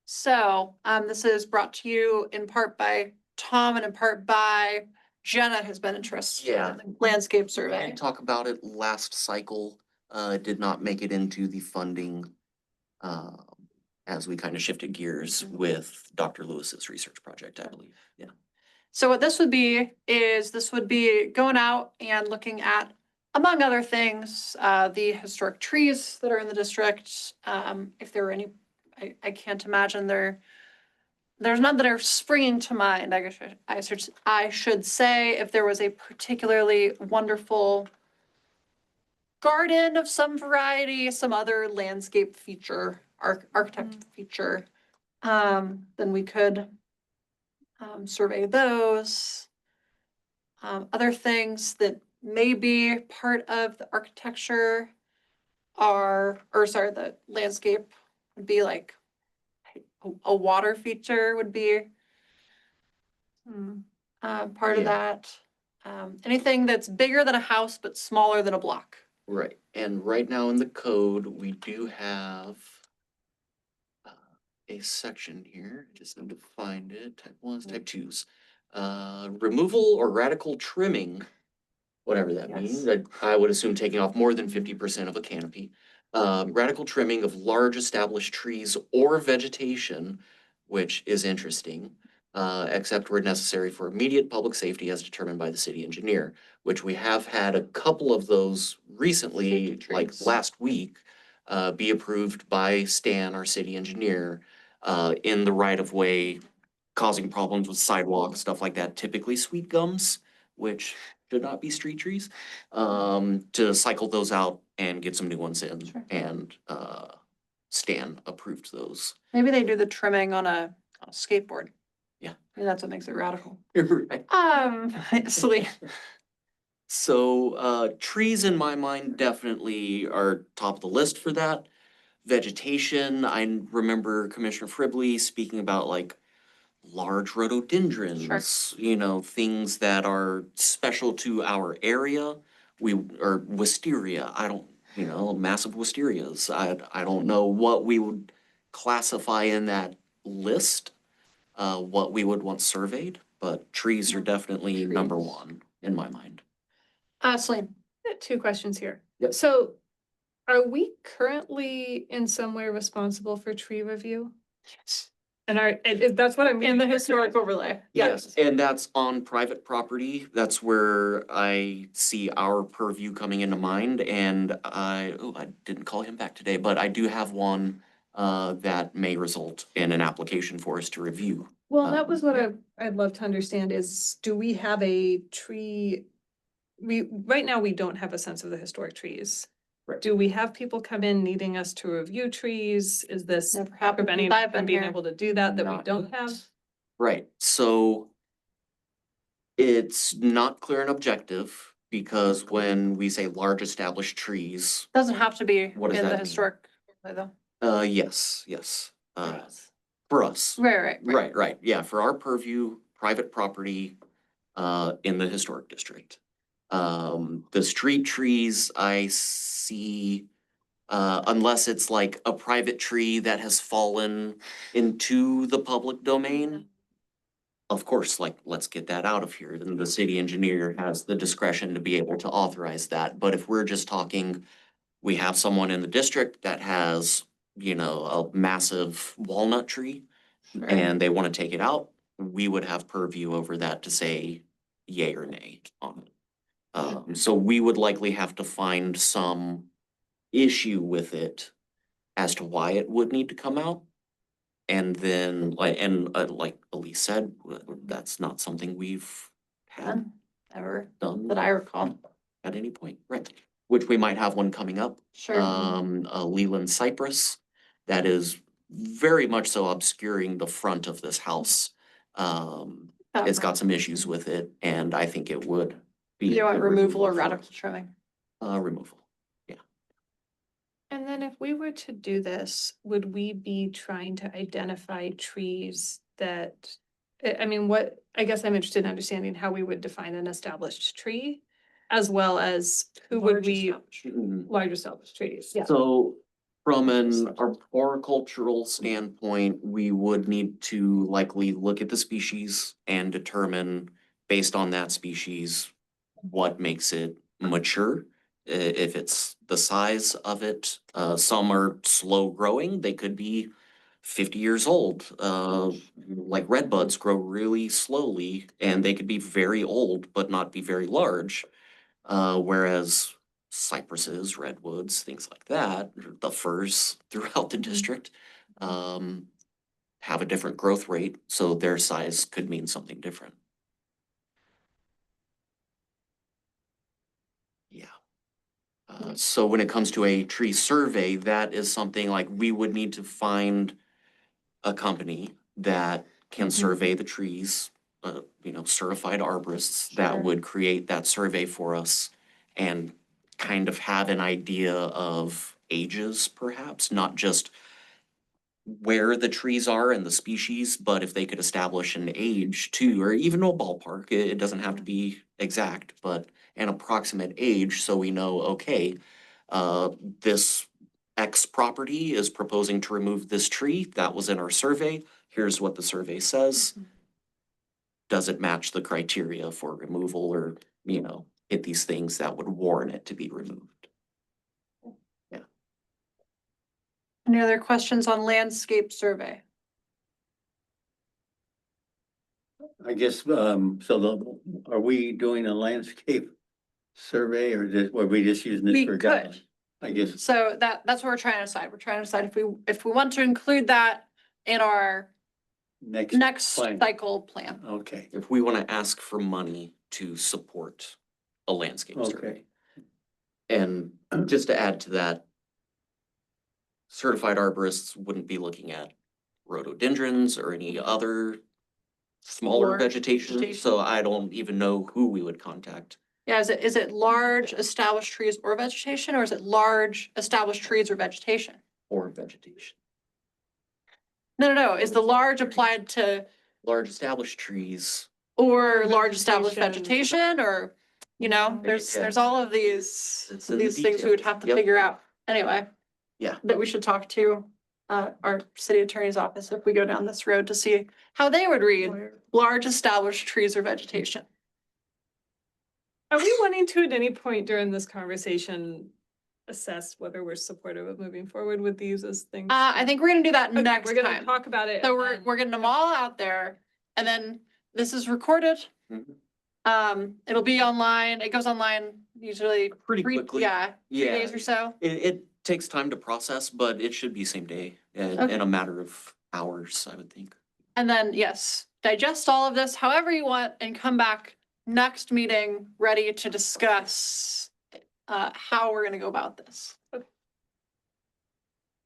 So, this is brought to you in part by Tom and in part by Jenna, has been interested Yeah. in the landscape We survey. did talk about it last cycle, it did not make it into the funding. As we kind of shifted gears with Dr. Lewis's research project, I believe, yeah. So what this would be is this would be going out and looking at, among other things, the historic trees that are in the district. If there were any, I can't imagine there's none that are springing to mind. I guess I should say if there was a particularly wonderful garden of some variety, some other landscape feature, architecture feature, then we could survey those. Other things that may be part of the architecture the landscape would be like a water feature would be part of Yeah. that. Anything that's bigger than a house but smaller than a block. Right, and right now in the code, we do have a section here, just need to find it, type ones, type twos. Removal or radical trimming, whatever that means, I would assume taking off more than 50% of a canopy. Radical trimming of large established trees or vegetation, which is interesting, except where necessary for immediate public safety as determined by the city engineer, which we have had a couple of those recently, Safety like trees. last week, be approved by Stan, our city engineer, in the right of way, causing problems with sidewalks, stuff like that, typically sweet gums, which should not be street trees, to cycle those out and get some new ones in. Sure. And Stan approved those. Maybe they do the trimming on a skateboard. Yeah. Maybe that's what makes it radical. Right. Silly. So trees in my mind definitely are top of the list for that. Vegetation, I remember Commissioner Fribley speaking about like large rhododendrons, you know, things that are special to our area. Or wisteria, I don't, you know, massive wisterias. I don't know what we would classify in that list, what we would want surveyed, but trees are definitely number Trees. one in my mind. Celine. Two questions here. Yep. So are we currently in some way responsible for tree review? Yes. And that's what I'm. In the historic overlay. Yes, and that's on private property. That's where I see our purview coming into mind, and I didn't call him back today, but I do have one that may result in an application for us to review. Well, that was what I'd love to understand is, do we have a tree? Right now, we don't have a sense of the historic trees. Right. Do we have people come in needing us to review trees? Is this Never happened preventing since us I've from been being here. able to do that we Not don't yet. have? Right, so it's not clear and objective because when we say large established trees, Doesn't have to be What does in that the mean? historic overlay though. yes, For us. for us. Right. Right, yeah, for our purview, private property, in the historic district. The street trees I see, unless it's like a private tree that has fallen into the public domain. Of course, like, let's get that out of here, then the city engineer has the discretion to be able to authorize that, but if we're just talking, we have someone in the district that has, you know, a massive walnut tree, Sure. and they wanna take it out, we would have purview over that to say yay or nay on it. So we would likely have to find some issue with it as to why it would need to come out. And then, like Elise said, that's not something we've had Done. Ever done that I recall. at any point, right? Which we might have one coming up, Sure. a Leland cypress that is very much so obscuring the front of this house. It's got some issues with it, and I think it would be. You want good removal or for- radical trimming? Removal. And then if we were to do this, would we be trying to identify trees that, I mean, I guess I'm interested in understanding how we would define an established tree. as well as who would we, Mhm. large established trees, yeah. So from an arboricultural standpoint, we would need to likely look at the species and determine based on that species what makes it mature. If it's the size of it, some are slow growing, they could be 50 years old. Like redbuds grow really slowly and they could be very old but not be very large. Whereas cypresses, redwoods, things like that, the firs throughout the district, have a different growth rate, so their size could mean something different. Yeah. So when it comes to a tree survey, that is something like we would need to find a company that can Mhm. survey the trees, certified arborists that Sure. would create that survey for us and kind of have an idea of ages perhaps, not just where the trees are and the species, but if they could establish an age too, or even a ballpark, it doesn't have to be exact, but an approximate age, so we know, okay, this X property is proposing to remove this tree, that was in our survey, here's what the survey says. Does it match the criteria for removal or, hit these things that would warrant it to be removed? Any other questions on landscape survey? I guess, are we doing a landscape survey or were we just using We this for could. guidelines? I guess, So that's what we're trying to decide. We're trying to decide if we want to include that in our next plan. cycle plan. Okay, If we wanna ask for money to support a landscape Okay. survey. And just to add to that, certified arborists wouldn't be looking at rhododendrons or any other smaller Large vegetation, vegetation. so I don't even know who we would contact. Yeah, is it large established trees or vegetation, or is it large established trees or vegetation? Or vegetation. No. Is the large applied to Large established trees, or large established Vegetation. vegetation or, there's all of these It's in the things we would have to details. Yep. figure out. Anyway. Yeah. That we should talk to our city attorney's office if we go down this road to see how they would read large established trees or vegetation. Are we wanting to at any point during this conversation assess whether we're supportive of moving forward with these as things? I think we're gonna do that Okay, next we're gonna time. talk about it. So and we're getting them all out there and then this is recorded. Mhm. It'll be online. It goes online usually. pretty quickly. Yeah, 3 Yeah. days or so. It takes time to process, but it should be same day in Okay. in a matter of hours, I would think. And then, yes, digest all of this however you want and come back next meeting ready to discuss how we're gonna go about this. Okay.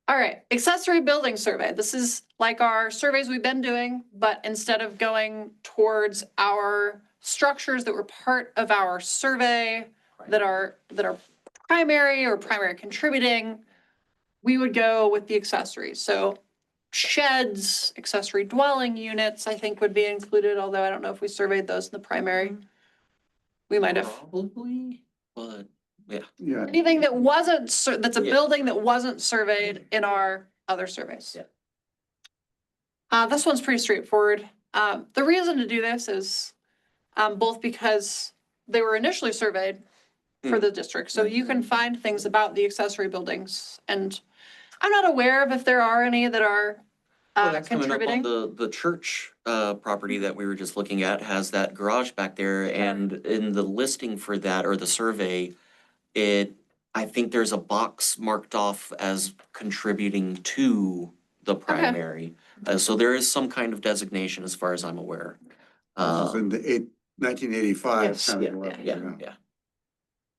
All right, accessory building survey. This is like our surveys we've been doing, but instead of going towards our structures that were part of our survey that are primary or primary contributing, we would go with the accessories. So sheds, accessory dwelling units, I think would be included, although I don't know if we surveyed those in the primary. We might have. Probably, but Yeah, Anything that wasn't, that's a Yeah. building that wasn't surveyed in our other surveys. Yeah. This one's pretty straightforward. The reason to do this is, both because they were initially surveyed for the district, so you can find things about the accessory buildings. And I'm not aware of if there are any that are, well, that's coming up on contributing. the church property that we were just looking at has that garage back there and in the listing for that or the survey, I think there's a box marked off as contributing to the primary. So there is some kind of designation as far as I'm aware. this is in the 1985 Yes, kind Yeah, of level, yeah.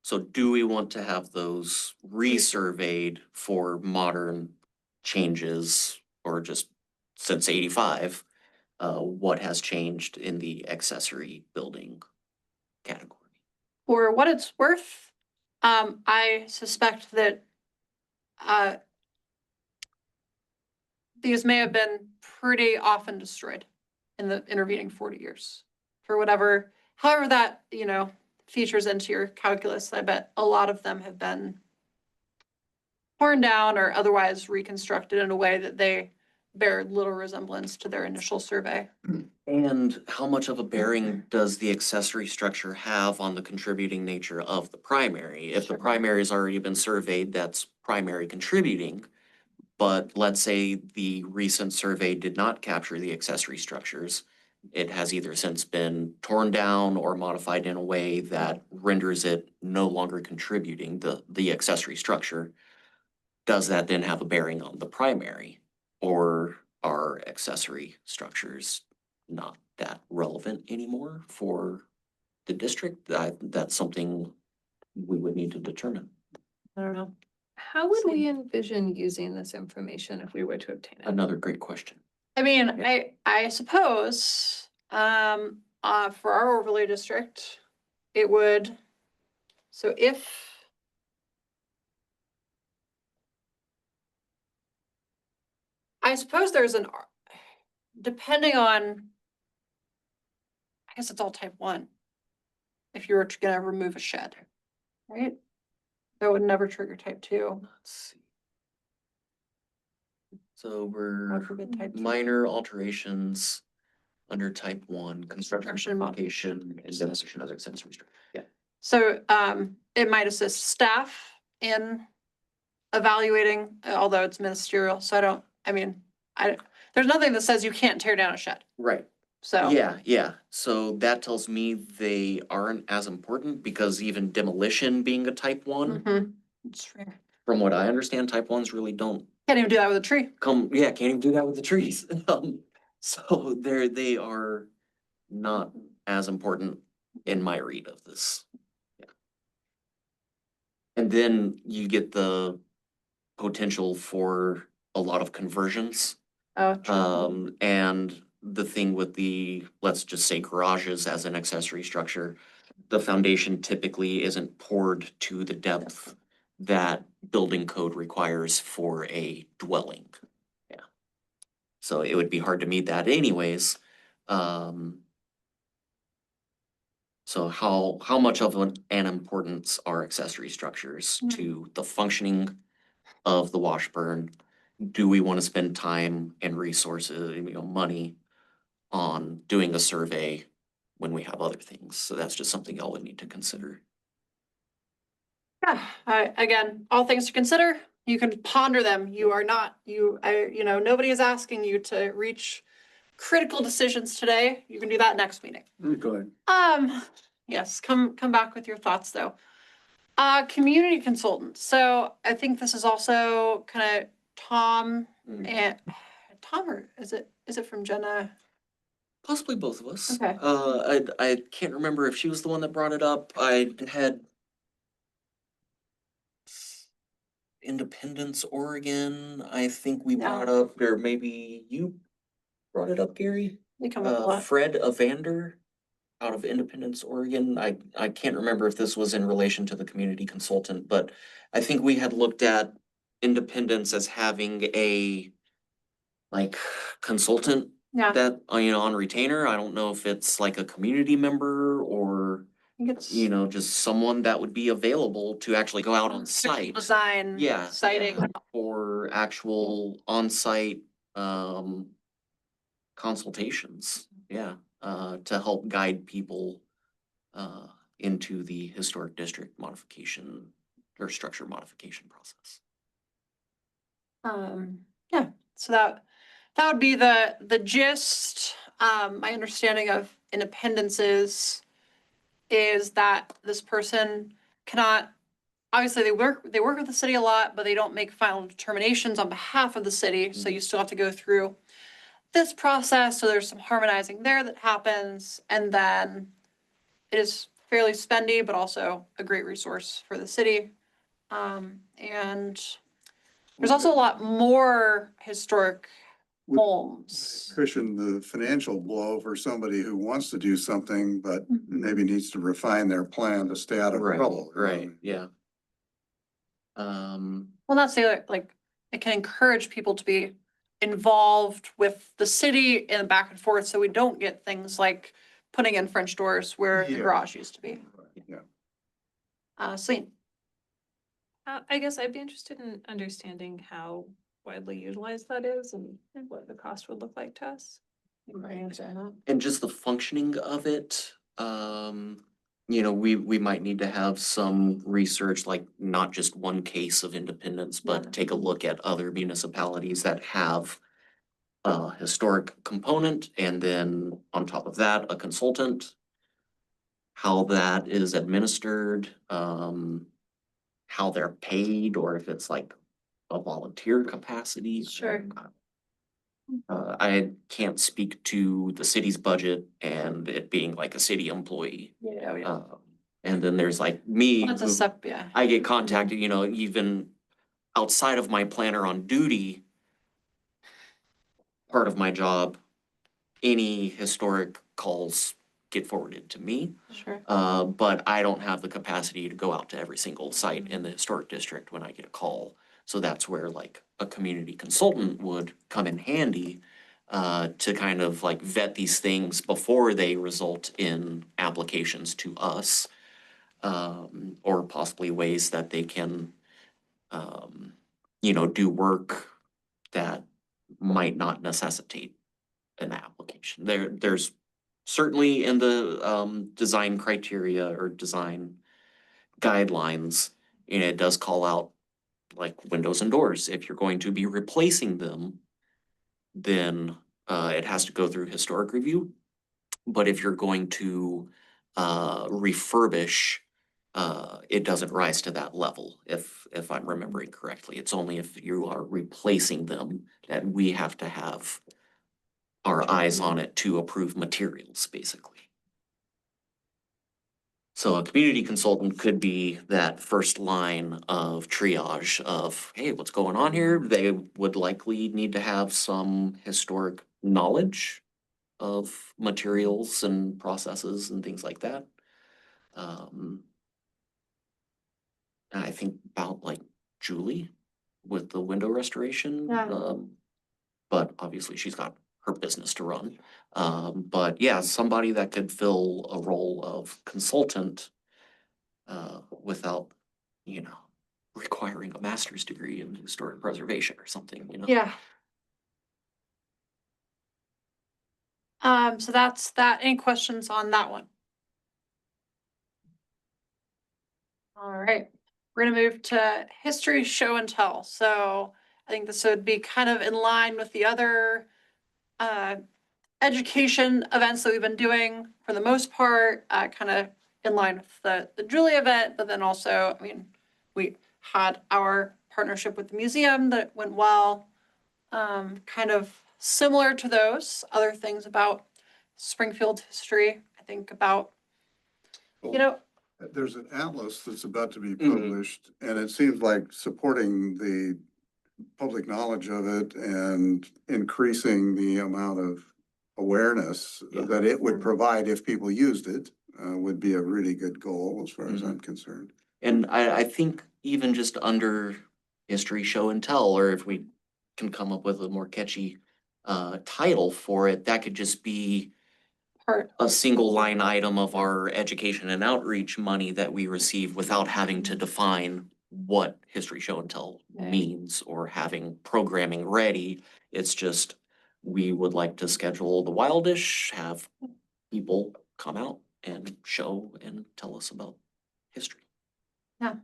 So do we want to have those resurveyed for modern changes or just since 85? What has changed in the accessory building category? For what it's worth, I suspect that these may have been pretty often destroyed in the intervening 40 years. For whatever, however that, features into your calculus. I bet a lot of them have been torn down or otherwise reconstructed in a way that they bear little resemblance to their initial survey. And how much of a bearing does the accessory structure have on the contributing nature of the primary? If the Sure. primary has already been surveyed, that's primary contributing. But let's say the recent survey did not capture the accessory structures. It has either since been torn down or modified in a way that renders it no longer contributing the accessory structure. Does that then have a bearing on the primary? Or are accessory structures not that relevant anymore for the district? That's something we would need to determine. I don't know. How would we envision using this information if we were to obtain it? Another great question. I mean, I suppose, for our overlay district, it would, so if I suppose there's depending on, I guess it's all type 1. If you were gonna remove a shed, right? That would never trigger type 2. Let's see. So God we're forbid type 2. minor alterations under type 1, construction Construction modification, and demolition of accessory structure. Yeah. So, it might assist staff in evaluating, although it's ministerial, so there's nothing that says you can't tear down a shed, Right. so. Yeah. So that tells me they aren't as important because even demolition being a type 1, Mhm. It's fair. from what I understand, type 1s really don't Can't even do that with a tree. can't even do that with the trees. So they are not as important in my read of this. Yeah. And then you get the potential for a lot of conversions. Oh, true. And the thing with the, let's just say garages as an accessory structure, the foundation typically isn't poured to the depth that building code requires for a dwelling. Yeah. So it would be hard to meet that anyways. So how much of an importance are accessory structures Mm. to the functioning of the Washburn? Do we want to spend time and resources, money on doing a survey when we have other things? So that's just something y'all would need to consider. Yeah, again, all things to consider. You can ponder them. You are not, nobody is asking you to reach critical decisions today. You can do that next meeting. Go ahead. Yes, come back with your thoughts though. Community consultant. So I think this is also kind of Tom Mm. and Tom, or is it from Jenna? Possibly both of us. Okay. I can't remember if she was the one that brought it up. I had Independence, Oregon, I think we brought up, or maybe you brought it up, Gary? They come up a lot. Fred Evander out of Independence, Oregon. I can't remember if this was in relation to the community consultant, but I think we had looked at Independence as having a like consultant Yeah, I that, on retainer. I don't know if it's like a community member or, think it's. just someone that would be available to actually go out on site. Design. Yeah. Siting. yeah, For actual on-site, consultations, to help guide people, into the historic district modification or structure modification process. Yeah, so that would be the gist. My understanding of Independence is that this person cannot, obviously they work with the city a lot, but they don't make final determinations on behalf of the city, so you still have to go through this process, so there's some harmonizing there that happens, and then it is fairly spendy, but also a great resource for the city. And there's also a lot more historic Would homes. Cushion the financial blow for somebody who wants to do something, but Mhm. maybe needs to refine their plan to stay out of trouble. Right, yeah. Well, that's the other, like, it can encourage people to be involved with the city in the back and forth, so we don't get things like putting in French doors where the Yeah. garage used to be. Yeah. Celine? I guess I'd be interested in understanding how widely utilized that is and what the cost would look like to us. And just the functioning of it, you know, we might need to have some research, like not just one case of independence, but take a look at other municipalities that have a historic component, and then on top of that, a consultant. How that is administered, how they're paid, or if it's like a volunteer capacity. Sure. I can't speak to the city's budget and it being like a city employee. Yeah, yeah. And then there's like me, That's a who sub, yeah. I get contacted, you know, even outside of my planner on duty. Part of my job, any historic calls get forwarded to me. Sure. But I don't have the capacity to go out to every single site in the historic district when I get a call. So that's where like a community consultant would come in handy to kind of like vet these things before they result in applications to us. Or possibly ways that they can, you know, do work that might not necessitate an application. There's certainly in the design criteria or design guidelines, you know, it does call out like windows and doors. If you're going to be replacing them, then it has to go through historic review. But if you're going to refurbish, it doesn't rise to that level, if I'm remembering correctly. It's only if you are replacing them that we have to have our eyes on it to approve materials, basically. So a community consultant could be that first line of triage of, hey, what's going on here? They would likely need to have some historic knowledge of materials and processes and things like that. And I think about like Julie with the window restoration. Yeah. But obviously she's got her business to run. But yeah, somebody that could fill a role of consultant without, you know, requiring a master's degree in historic preservation or something, you know? Yeah. So that's that. Any questions on that one? All right, we're gonna move to history show and tell. So I think this would be kind of in line with the other education events that we've been doing for the most part, kind of in line with the Julie event, but then also, I mean, we had our partnership with the museum that went well. Kind of similar to those other things about Springfield history. I think about, you know, There's an atlas that's about to be Mhm. published, and it seems like supporting the public knowledge of it and increasing the amount of awareness Yeah. that it would provide if people used it, would be a really good goal as far as I'm concerned. And I think even just under history show and tell, or if we can come up with a more catchy title for it, that could just be part, a single line item of our education and outreach money that we receive without having to define what history show and tell Okay. means or having programming ready. It's just, we would like to schedule the Wildish, have people come out and show and tell us about history, I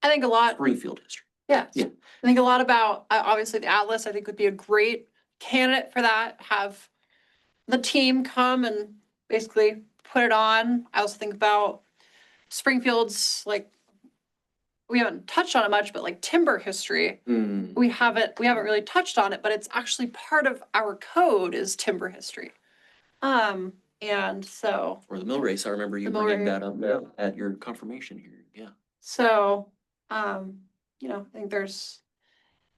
think a lot. Springfield history. Yeah. Yeah. I think a lot about, obviously the Atlas, I think would be a great candidate for that. Have the team come and basically put it on. I also think about Springfield's, like, we haven't touched on it much, but like timber history. We haven't really touched on it, but it's actually part of our code is timber history. And so, Or the mill race, I remember you The mill bringing race, that up yeah. at your confirmation hearing, yeah. so, you know, I think there's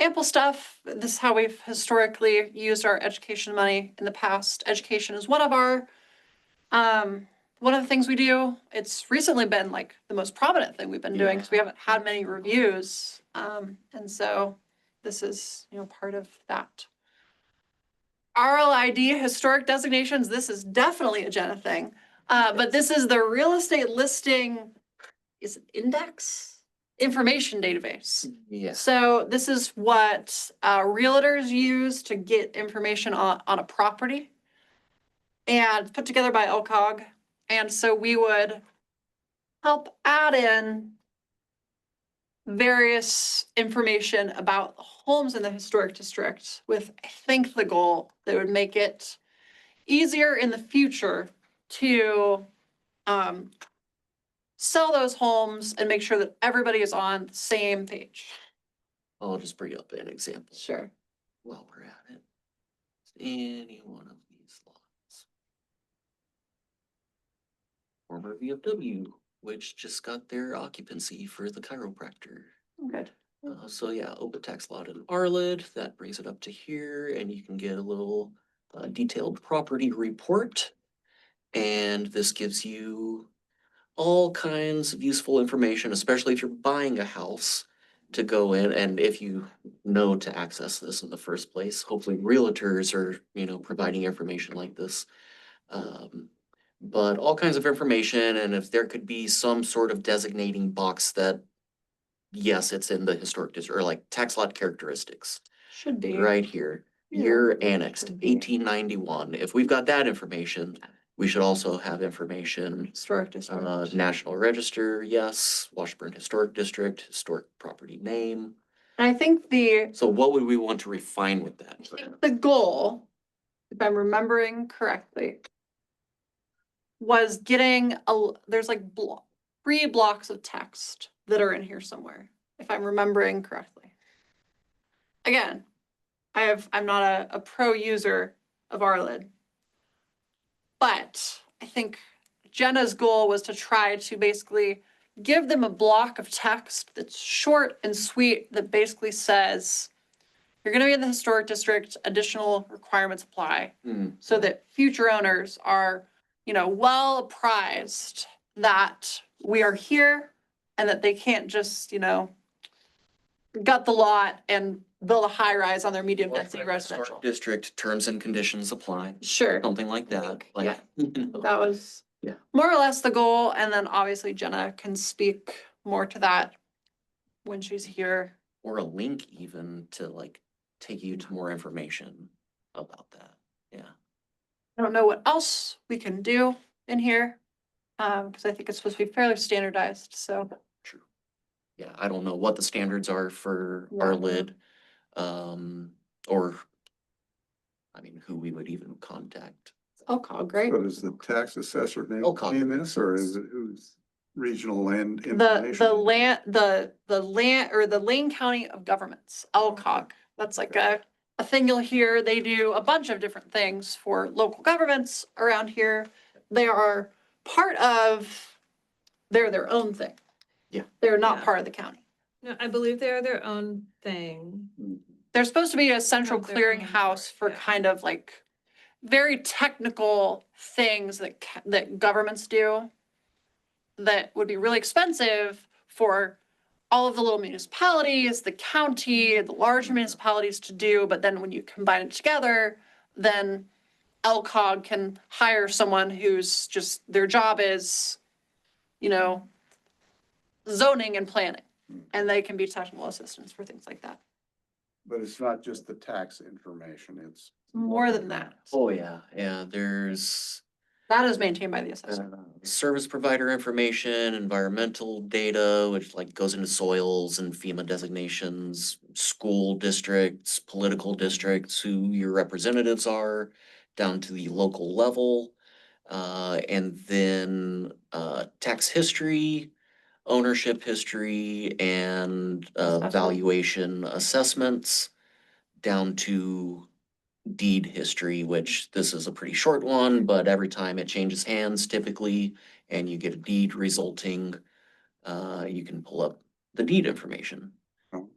ample stuff. This is how we've historically used our education money in the past. Education is one of the things we do. It's recently been like the most prominent thing we've been doing because we haven't had many reviews. And so this is, you know, part of that. RLID, historic designations, this is definitely a Jenna thing. But this is the real estate listing is it index? Information database. Yes. So this is what realtors use to get information on a property. And put together by LCOG. And so we would help add in various information about homes in the historic district with, I think, the goal that would make it easier in the future to sell those homes and make sure that everybody is on the same page. I'll just bring up an example Sure. while we're at it. Any one of these lots. Former VFW, which just got their occupancy for the chiropractor. Good. So yeah, open tax lot in Arlid, that brings it up to here, and you can get a little detailed property report. And this gives you all kinds of useful information, especially if you're buying a house, to go in, and if you know to access this in the first place. Hopefully realtors are, providing information like this. But all kinds of information, and if there could be some sort of designating box that, yes, it's in the historic district, or like tax lot characteristics, Should be. right here. Yeah. Year annexed, Should be. 1891. If we've got that information, we should also have information. Historic district. National Register, yes. Washburn Historic District, historic property name. And I think So what would we want to refine with that? the goal, if I'm remembering correctly, was getting there's like 3 blocks of text that are in here somewhere, if I'm remembering correctly. Again, I'm not a pro user of Arlid. But I think Jenna's goal was to try to basically give them a block of text that's short and sweet that basically says, you're gonna be in the historic district, additional requirements apply, so that future owners are, well apprised that we are here and that they can't just, gut the lot and build a high rise on their medium density residential. District terms and conditions apply, Sure. something like that, like. That was Yeah. more or less the goal, and then obviously Jenna can speak more to that when she's here. Or a link even to like take you to more information about that, yeah. I don't know what else we can do in here, because I think it's supposed to be fairly standardized, so. True. Yeah, I don't know what the standards are for Yeah. our lid, or, who we would even contact. LCOG, right? But is the tax assessor LCOG. name this, or is it who's regional land The information? land or the Lane County of Governments, LCOG. That's like a thing you'll hear. They do a bunch of different things for local governments around here. They are part of, they're their own thing. Yeah. They're not Yeah. part of the county. No, I believe they're their own thing. They're supposed to be a central Have their own clearinghouse for board, yeah. kind of like very technical things that governments do that would be really expensive for all of the little municipalities, the county, the large municipalities to do, but then when you combine it together, then LCOG can hire someone who's just, their job is, zoning and planning, and they can be technical assistants for things like that. But it's not just the tax information, it's. More than that. Oh, yeah, there's That is maintained by the assessor. service provider information, environmental data, which like goes into soils and FEMA designations, school districts, political districts, who your representatives are, down to the local level. And then tax history, ownership history, and Assessment. valuation assessments, down to deed history, which this is a pretty short one, but every time it changes hands typically, and you get a deed resulting, you can pull up the deed information Oh,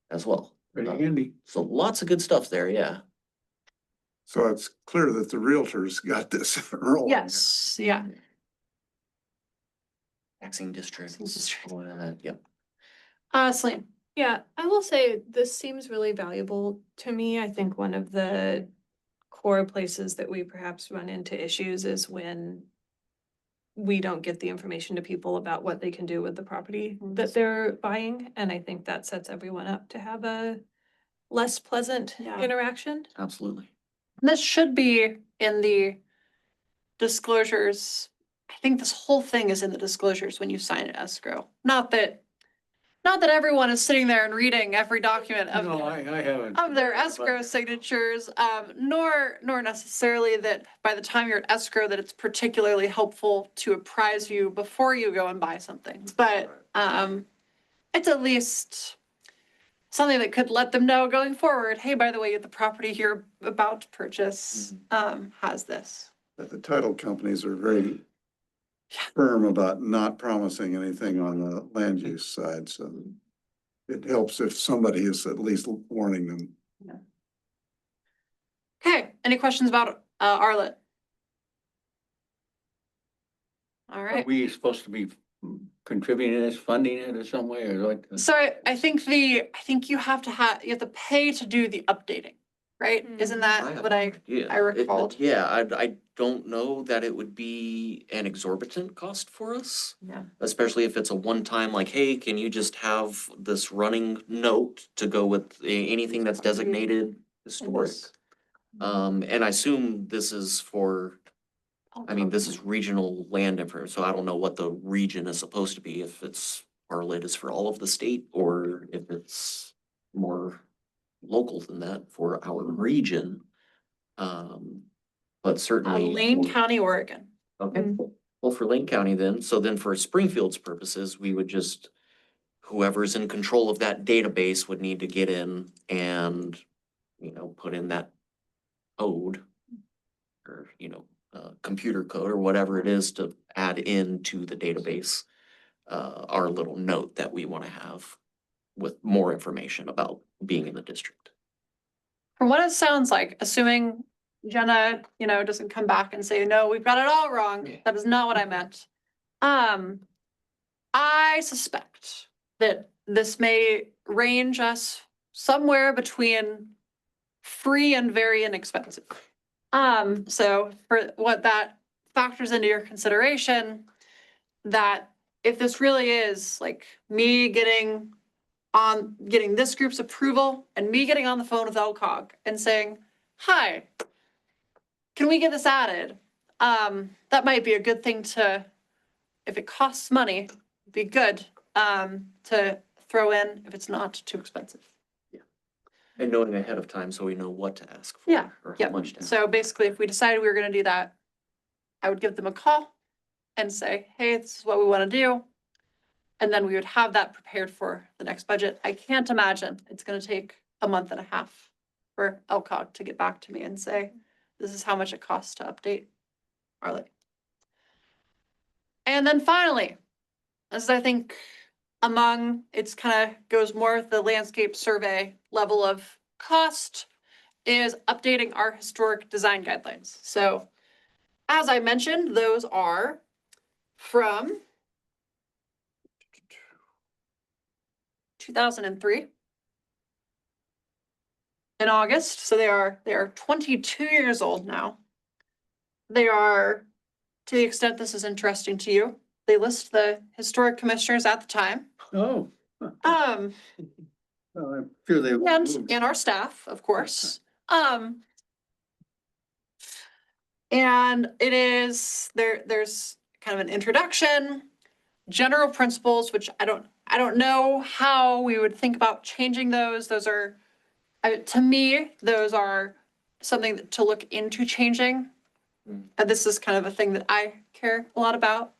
as well. Pretty handy. So lots of good stuff there, yeah. So it's clear that the realtors got this rolling. Yes, yeah. Taxing districts, districts. all of that, yep. Celine. Yeah, I will say this seems really valuable to me. I think one of the core places that we perhaps run into issues is when we don't get the information to people about what they can do with the property that they're buying. And I think that sets everyone up to have a less pleasant Yeah. interaction. Absolutely. This should be in the disclosures. I think this whole thing is in the disclosures when you sign an escrow. Not that everyone is sitting there and reading every document of No, I haven't. of their escrow signatures, nor necessarily that by the time you're at escrow that it's particularly helpful to apprise you before you go and buy something. But it's at least something that could let them know going forward, hey, by the way, the property you're about to purchase has this. But the title companies are very firm about not promising anything on the land use side, so it helps if somebody is at least warning them. Okay, any questions about Arlet? All Are right. we supposed to be contributing this, funding it or some way, or what? So I think you have to pay to do the updating, right? Isn't that have what no I idea. recalled? Yeah, I don't know that it would be an exorbitant cost for us. Yeah. Especially if it's a one-time, like, hey, can you just have this running note to go with anything that's designated historic? And I assume this is for, I mean, this is regional land information, so I don't know what the region is supposed to be, if it's, Arlet is for all of the state, or if it's more local than that for our region. But certainly. Lane for- County, Oregon. Okay, well, for Lane County then, so then for Springfield's purposes, we would just, whoever's in control of that database would need to get in and, put in that code or, computer code or whatever it is to add into the database, our little note that we want to have with more information about being in the district. From what it sounds like, assuming Jenna, doesn't come back and say, no, we've got it all wrong. Yeah. That is not what I meant. I suspect that this may range us somewhere between free and very inexpensive. So for what that factors into your consideration, that if this really is like me getting this group's approval and me getting on the phone with LCOG and saying, hi, can we get this added? That might be a good thing to, if it costs money, be good to throw in if it's not too expensive. And knowing ahead of time so we know what to ask for. Yeah, Or how yeah. much to ask. So basically, if we decided we were gonna do that, I would give them a call and say, hey, this is what we wanna do. And then we would have that prepared for the next budget. I can't imagine it's gonna take a month and a half for LCOG to get back to me and say, this is how much it costs to update Arlet. And then finally, as I think it's kind of goes more with the landscape survey level of cost, is updating our historic design guidelines. So as I mentioned, those are from 2003 in August. So they are 22 years old now. They are, to the extent this is interesting to you, they list the historic commissioners at the time. Oh. Um, Well, I'm sure they. and our staff, of course. And it is, there's kind of an introduction, general principles, which I don't know how we would think about changing those. Those are, to me, those are something to look into changing. And this is kind of a thing that I care a lot about.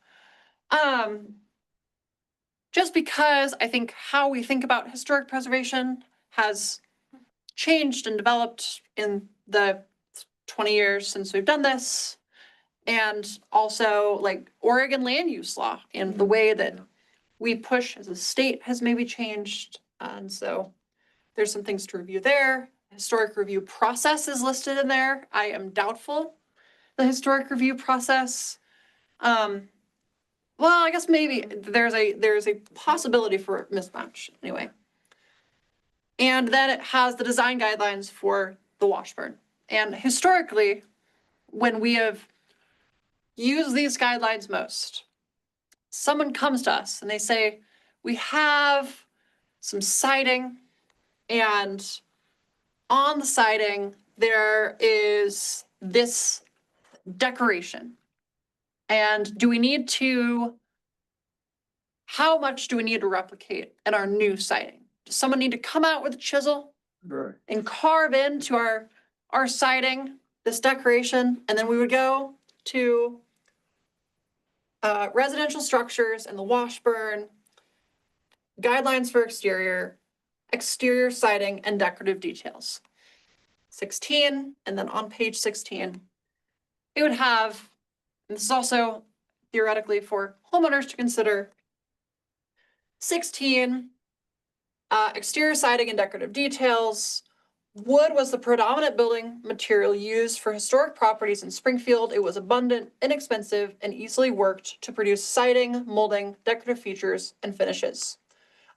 Just because I think how we think about historic preservation has changed and developed in the 20 years since we've done this. And also like Oregon land use law and the way that we push as a state has maybe changed. And so there's some things to review there. Historic review process is listed in there. I am doubtful the historic review process. Well, I guess maybe there's a possibility for mismatch anyway. And then it has the design guidelines for the Washburn. And historically, when we have use these guidelines most. Someone comes to us and they say, we have some siding, and on the siding, there is this decoration. And do we need to, how much do we need to replicate in our new siding? Does someone need to come out with a chisel Right. and carve into our siding this decoration? And then we would go to residential structures and the Washburn guidelines for exterior siding and decorative details. 16, and then on page 16, it would have, and this is also theoretically for homeowners to consider, 16, exterior siding and decorative details. Wood was the predominant building material used for historic properties in Springfield. It was abundant, inexpensive, and easily worked to produce siding, molding, decorative features, and finishes.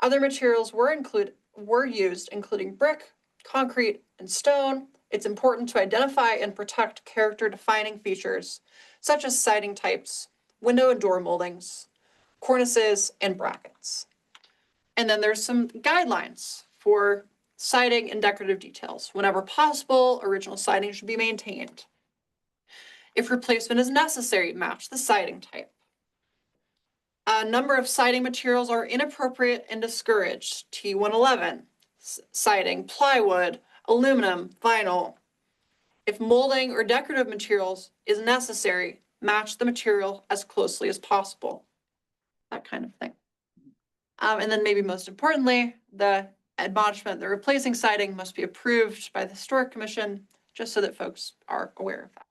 Other materials were used, including brick, concrete, and stone. It's important to identify and protect character-defining features, such as siding types, window and door moldings, cornices, and brackets. And then there's some guidelines for siding and decorative details. Whenever possible, original siding should be maintained. If replacement is necessary, match the siding type. A number of siding materials are inappropriate and discouraged. T111, siding, plywood, aluminum, vinyl. If molding or decorative materials is necessary, match the material as closely as possible. That kind of thing. And then maybe most importantly, the admonishment that replacing siding must be approved by the Historic Commission, just so that folks are aware of that.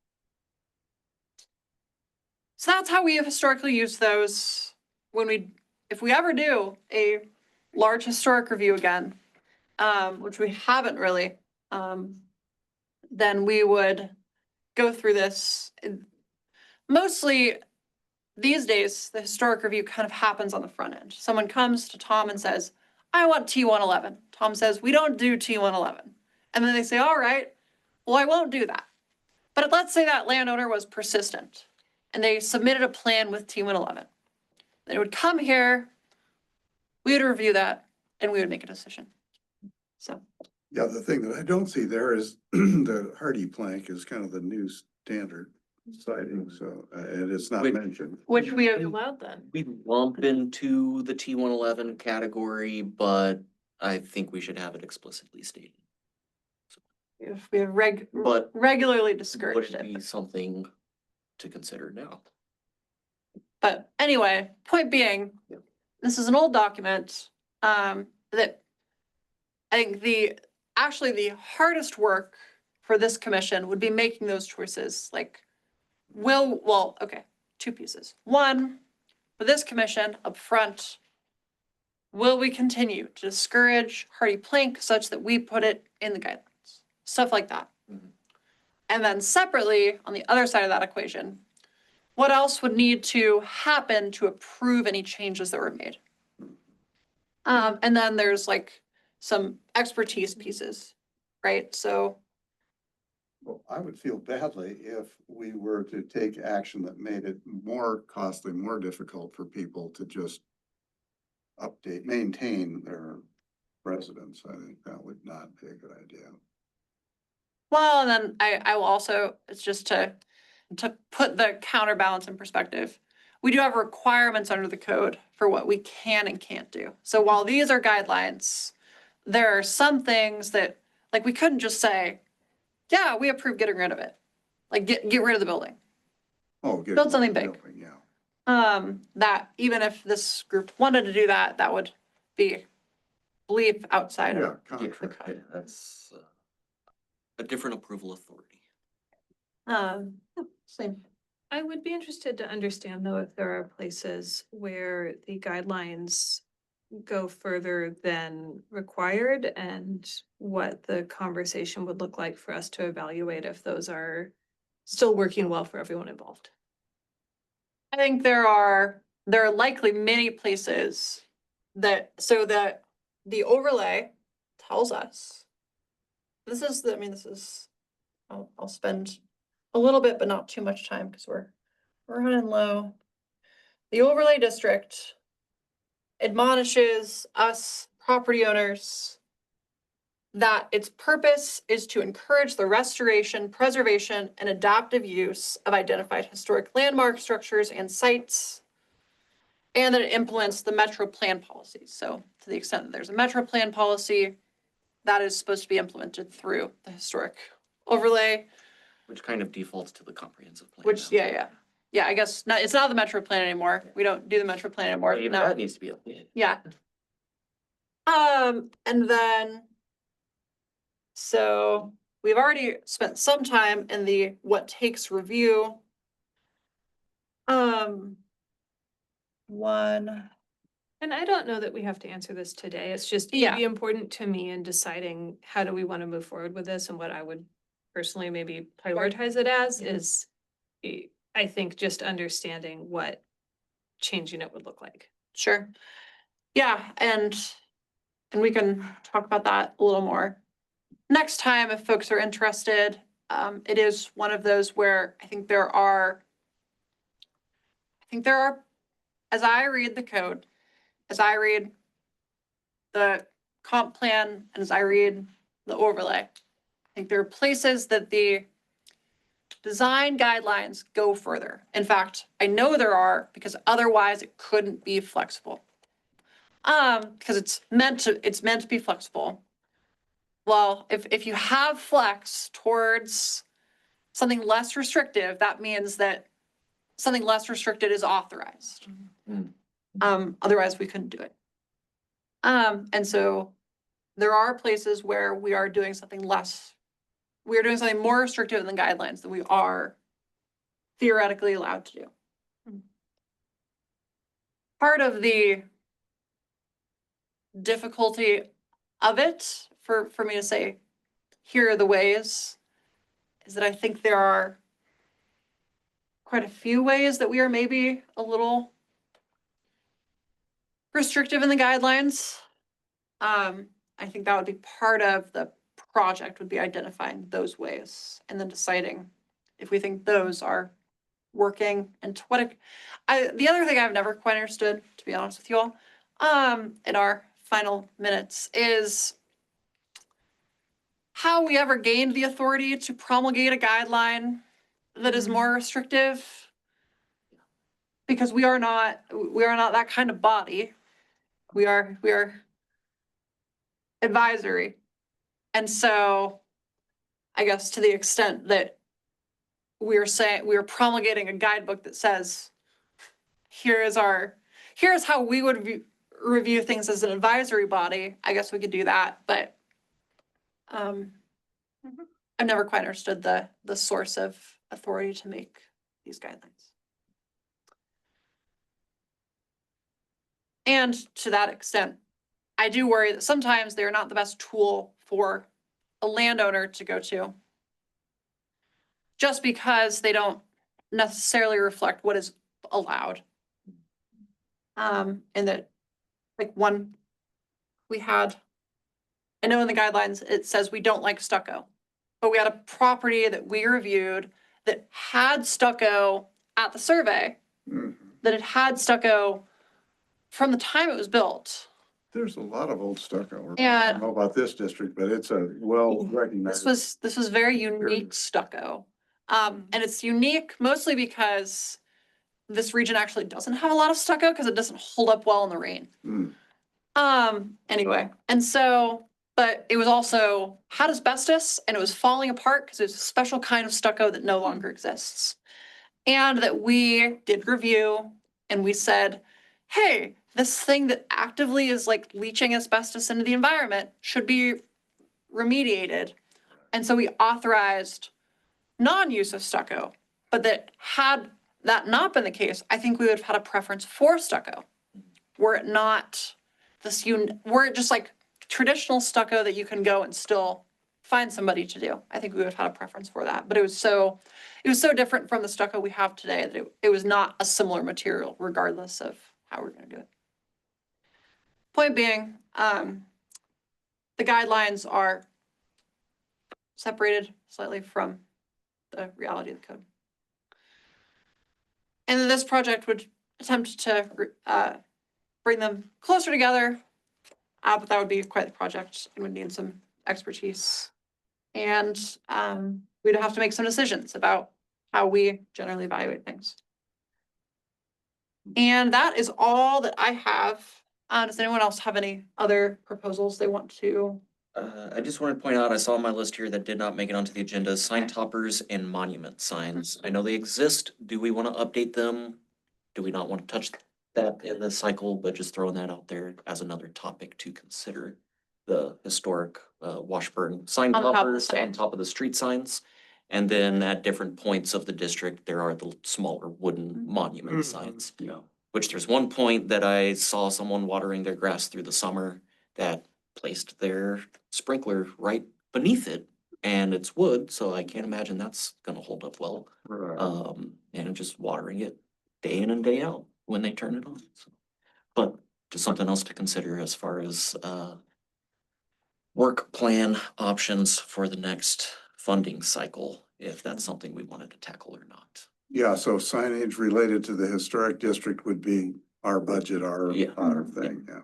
So that's how we have historically used those. If we ever do a large historic review again, which we haven't really, then we would go through this. Mostly these days, the historic review kind of happens on the front end. Someone comes to Tom and says, I want T111. Tom says, we don't do T111. And then they say, all right, well, I won't do that. But let's say that landowner was persistent and they submitted a plan with T111. They would come here, we would review that, and we would make a decision. So, Yeah, the thing that I don't see there is the hardy plank is kind of the new standard siding, so, and it's not Wait. mentioned. which we have, Allowed then. We lump into the T111 category, but I think we should have it explicitly stated. we have But regularly would discouraged it be it. something to consider now? But anyway, point being, Yeah. this is an old document, that I think actually the hardest work for this commission would be making those choices, like, two pieces. One, for this commission up front, will we continue to discourage hardy plank such that we put it in the guidelines? Stuff like that. Mhm. And then separately, on the other side of that equation, what else would need to happen to approve any changes that were made? And then there's like some expertise pieces, right? So, Well, I would feel badly if we were to take action that made it more costly, more difficult for people to just maintain their residence. I think that would not be a good idea. well, and then I will also, it's just to put the counterbalance in perspective. We do have requirements under the code for what we can and can't do. So while these are guidelines, there are some things that, like, we couldn't just say, yeah, we approve getting rid of it. Like, get rid of the building. Oh, get Build something rid of big. the building, yeah. That even if this group wanted to do that, that would be, I believe, outside Yeah, of the contract. code. That's a different approval authority. Same. I would be interested to understand though, if there are places where the guidelines go further than required and what the conversation would look like for us to evaluate if those are still working well for everyone involved. I think there are likely many places that, so that the overlay tells us. This is, I'll spend a little bit, but not too much time because we're we're running low. The overlay district admonishes us property owners that its purpose is to encourage the restoration, preservation, and adaptive use of identified historic landmark structures and sites, and that it implements the metro plan policies. So to the extent that there's a metro plan policy, that is supposed to be implemented through the historic overlay, Which kind of defaults to the comprehensive plan. which, now. yeah, I guess not, it's not the metro plan anymore. We don't do the metro plan anymore. Even No. that needs to be updated. Yeah. And then, so we've already spent some time in the what takes review. One, And I don't know that we have to answer this today. It's just, it'd Yeah. be important to me in deciding how do we want to move forward with this and what I would personally maybe prioritize it as is, I think just understanding what changing it would look like. sure. Yeah, and we can talk about that a little more next time if folks are interested. It is one of those where I think there are, as I read the code, as I read the comp plan, and as I read the overlay, I think there are places that the design guidelines go further. In fact, I know there are because otherwise it couldn't be flexible. Because it's meant to be flexible. Well, if you have flex towards something less restrictive, that means that something less restricted is authorized. Otherwise we couldn't do it. And so there are places where we are doing something more restrictive than guidelines than we are theoretically allowed to do. Part of the difficulty of it for me to say, here are the ways, is that I think there are quite a few ways that we are maybe a little restrictive in the guidelines. I think that would be part of the project, would be identifying those ways and then deciding if we think those are working and to what, the other thing I've never quite understood, to be honest with you all, in our final minutes is how we ever gained the authority to promulgate a guideline that is more restrictive. Because we are not that kind of body. We are advisory. And so I guess to the extent that we are promulgating a guidebook that says, here's how we would review things as an advisory body, I guess we could do that, but I've never quite understood the source of authority to make these guidelines. And to that extent, I do worry that sometimes they're not the best tool for a landowner to go to, just because they don't necessarily reflect what is allowed. And that, like I know in the guidelines, it says we don't like stucco, but we had a property that we reviewed that had stucco at the survey, that it had stucco from the time it was built. There's a lot of old stucco. I Yeah. don't know about this district, but it's a well recognized. This was very unique stucco. And it's unique mostly because this region actually doesn't have a lot of stucco because it doesn't hold up well in the rain. Anyway, and so, but it was also had asbestos and it was falling apart because it's a special kind of stucco that no longer exists. And that we did review and we said, hey, this thing that actively is like leaching asbestos into the environment should be remediated. And so we authorized non-use of stucco, but that had that not been the case, I think we would have had a preference for stucco. Were it not were it just like traditional stucco that you can go and still find somebody to do, I think we would have had a preference for that. But it was so different from the stucco we have today that it was not a similar material regardless of how we're gonna do it. Point being, the guidelines are separated slightly from the reality of the code. And then this project would attempt to, bring them closer together. But that would be quite the project. It would need some expertise. And, we'd have to make some decisions about how we generally evaluate things. And that is all that I have. Does anyone else have any other proposals they want to? I just want to point out, I saw on my list here that did not make it onto the agenda, sign toppers and monument signs. I know they exist. Do we want to update them? Do we not want to touch that in this cycle, but just throwing that out there as another topic to consider? The historic Washburn sign On top of the toppers on sign. top of the street signs. And then at different points of the district, there are the smaller wooden monument signs. Yeah. Which there's one point that I saw someone watering their grass through the summer that placed their sprinkler right beneath it. And it's wood, so I can't imagine that's gonna hold up well. And just watering it day in and day out when they turn it on. So, but just something else to consider as far as work plan options for the next funding cycle, if that's something we wanted to tackle or not. Yeah, so signage related to the historic district would be our budget, our thing, yeah.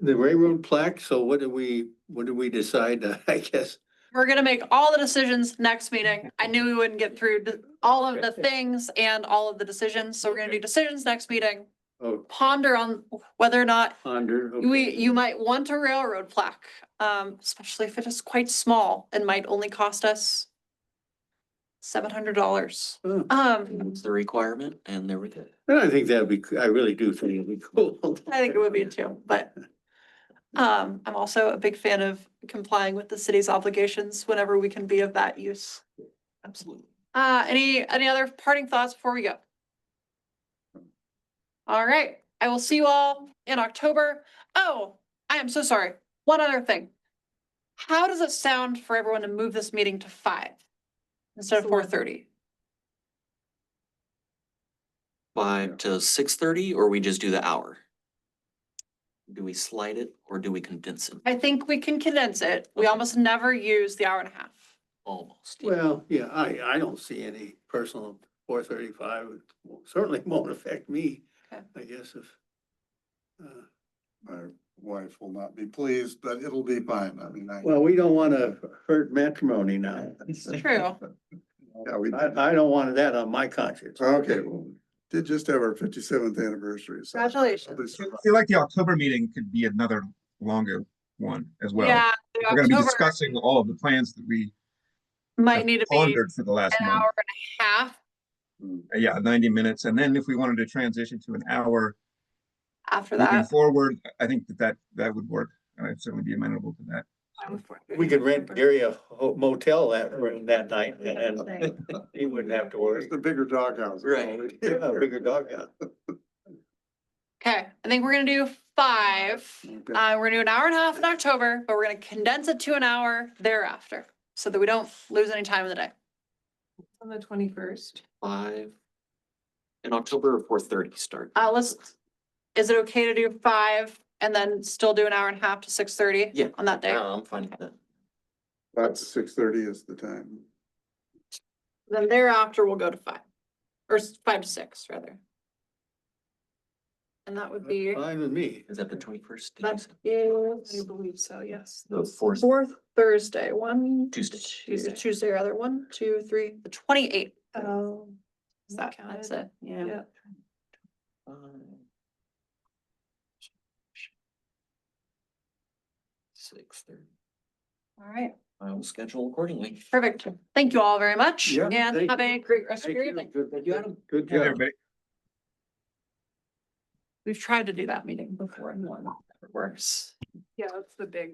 The railroad plaque, so what did we decide, I guess? We're gonna make all the decisions next meeting. I knew we wouldn't get through all of the things and all of the decisions, so we're gonna do decisions next meeting. Oh, Ponder on whether or not under. you might want a railroad plaque, especially if it is quite small and might only cost us $700. Oh. That's the requirement, and there we go. I think that'd be, I really do think it'd be cool. I think it would be too, but I'm also a big fan of complying with the city's obligations whenever we can be of that use. Absolutely. Any other parting thoughts before we go? All right, I will see you all in October. Oh, I am so sorry. One other thing. How does it sound for everyone to move this meeting to 5 instead of 4:30? 5 to 6:30, or we just do the hour? Do we slide it or do we condense it? I think we can condense it. We almost never use the hour and a half. Almost. Well, yeah, I don't see any personal 4:35, certainly won't affect me, Okay. I guess if. My wife will not be pleased, but it'll be fine. I mean, Well, we don't wanna hurt matrimony now. It's true. yeah, we, I don't want that on my conscience. okay, well, we did just have our 57th anniversary. so- Congratulations. I feel like the October meeting could be another longer one as well. Yeah, the We're gonna be October discussing all of the plans that we might have need to be pondered for the last an month. hour and a half Yeah, 90 minutes. And then if we wanted to transition to an hour after moving that. forward, I think that would work. And I'd certainly be amenable to that. We could rent Gary a motel that night and he wouldn't have to worry. It's the bigger doghouse. Right. Yeah, a bigger dog, yeah. Okay, I think we're gonna do 5. Okay. We're gonna do an hour and a half in October, but we're gonna condense it to an hour thereafter, so that we don't lose any time in the day. On the 21st. 5 in October or 4:30 start? Is it okay to do 5 and then still do an hour and a half to 6:30? Yeah. On that day? I'm fine with that. That's 6:30 is the time. Then thereafter, we'll go to 5, or 5 to 6, rather. And that would be, Fine with me. Is that the 21st? that I is believe so, yes. The 4th. 4th Thursday, Tuesday. Tuesday rather, 1, 2, 3, the 28th. Oh. That's it, yeah. Yeah. 6:30. All right, I will schedule accordingly. perfect. Thank you all very much Yeah, and thank have a great rest of Thank your you. evening. Good, Thank you, Adam. good Hey, job. everybody. We've tried to do that meeting before and one never works. Yeah, that's the big.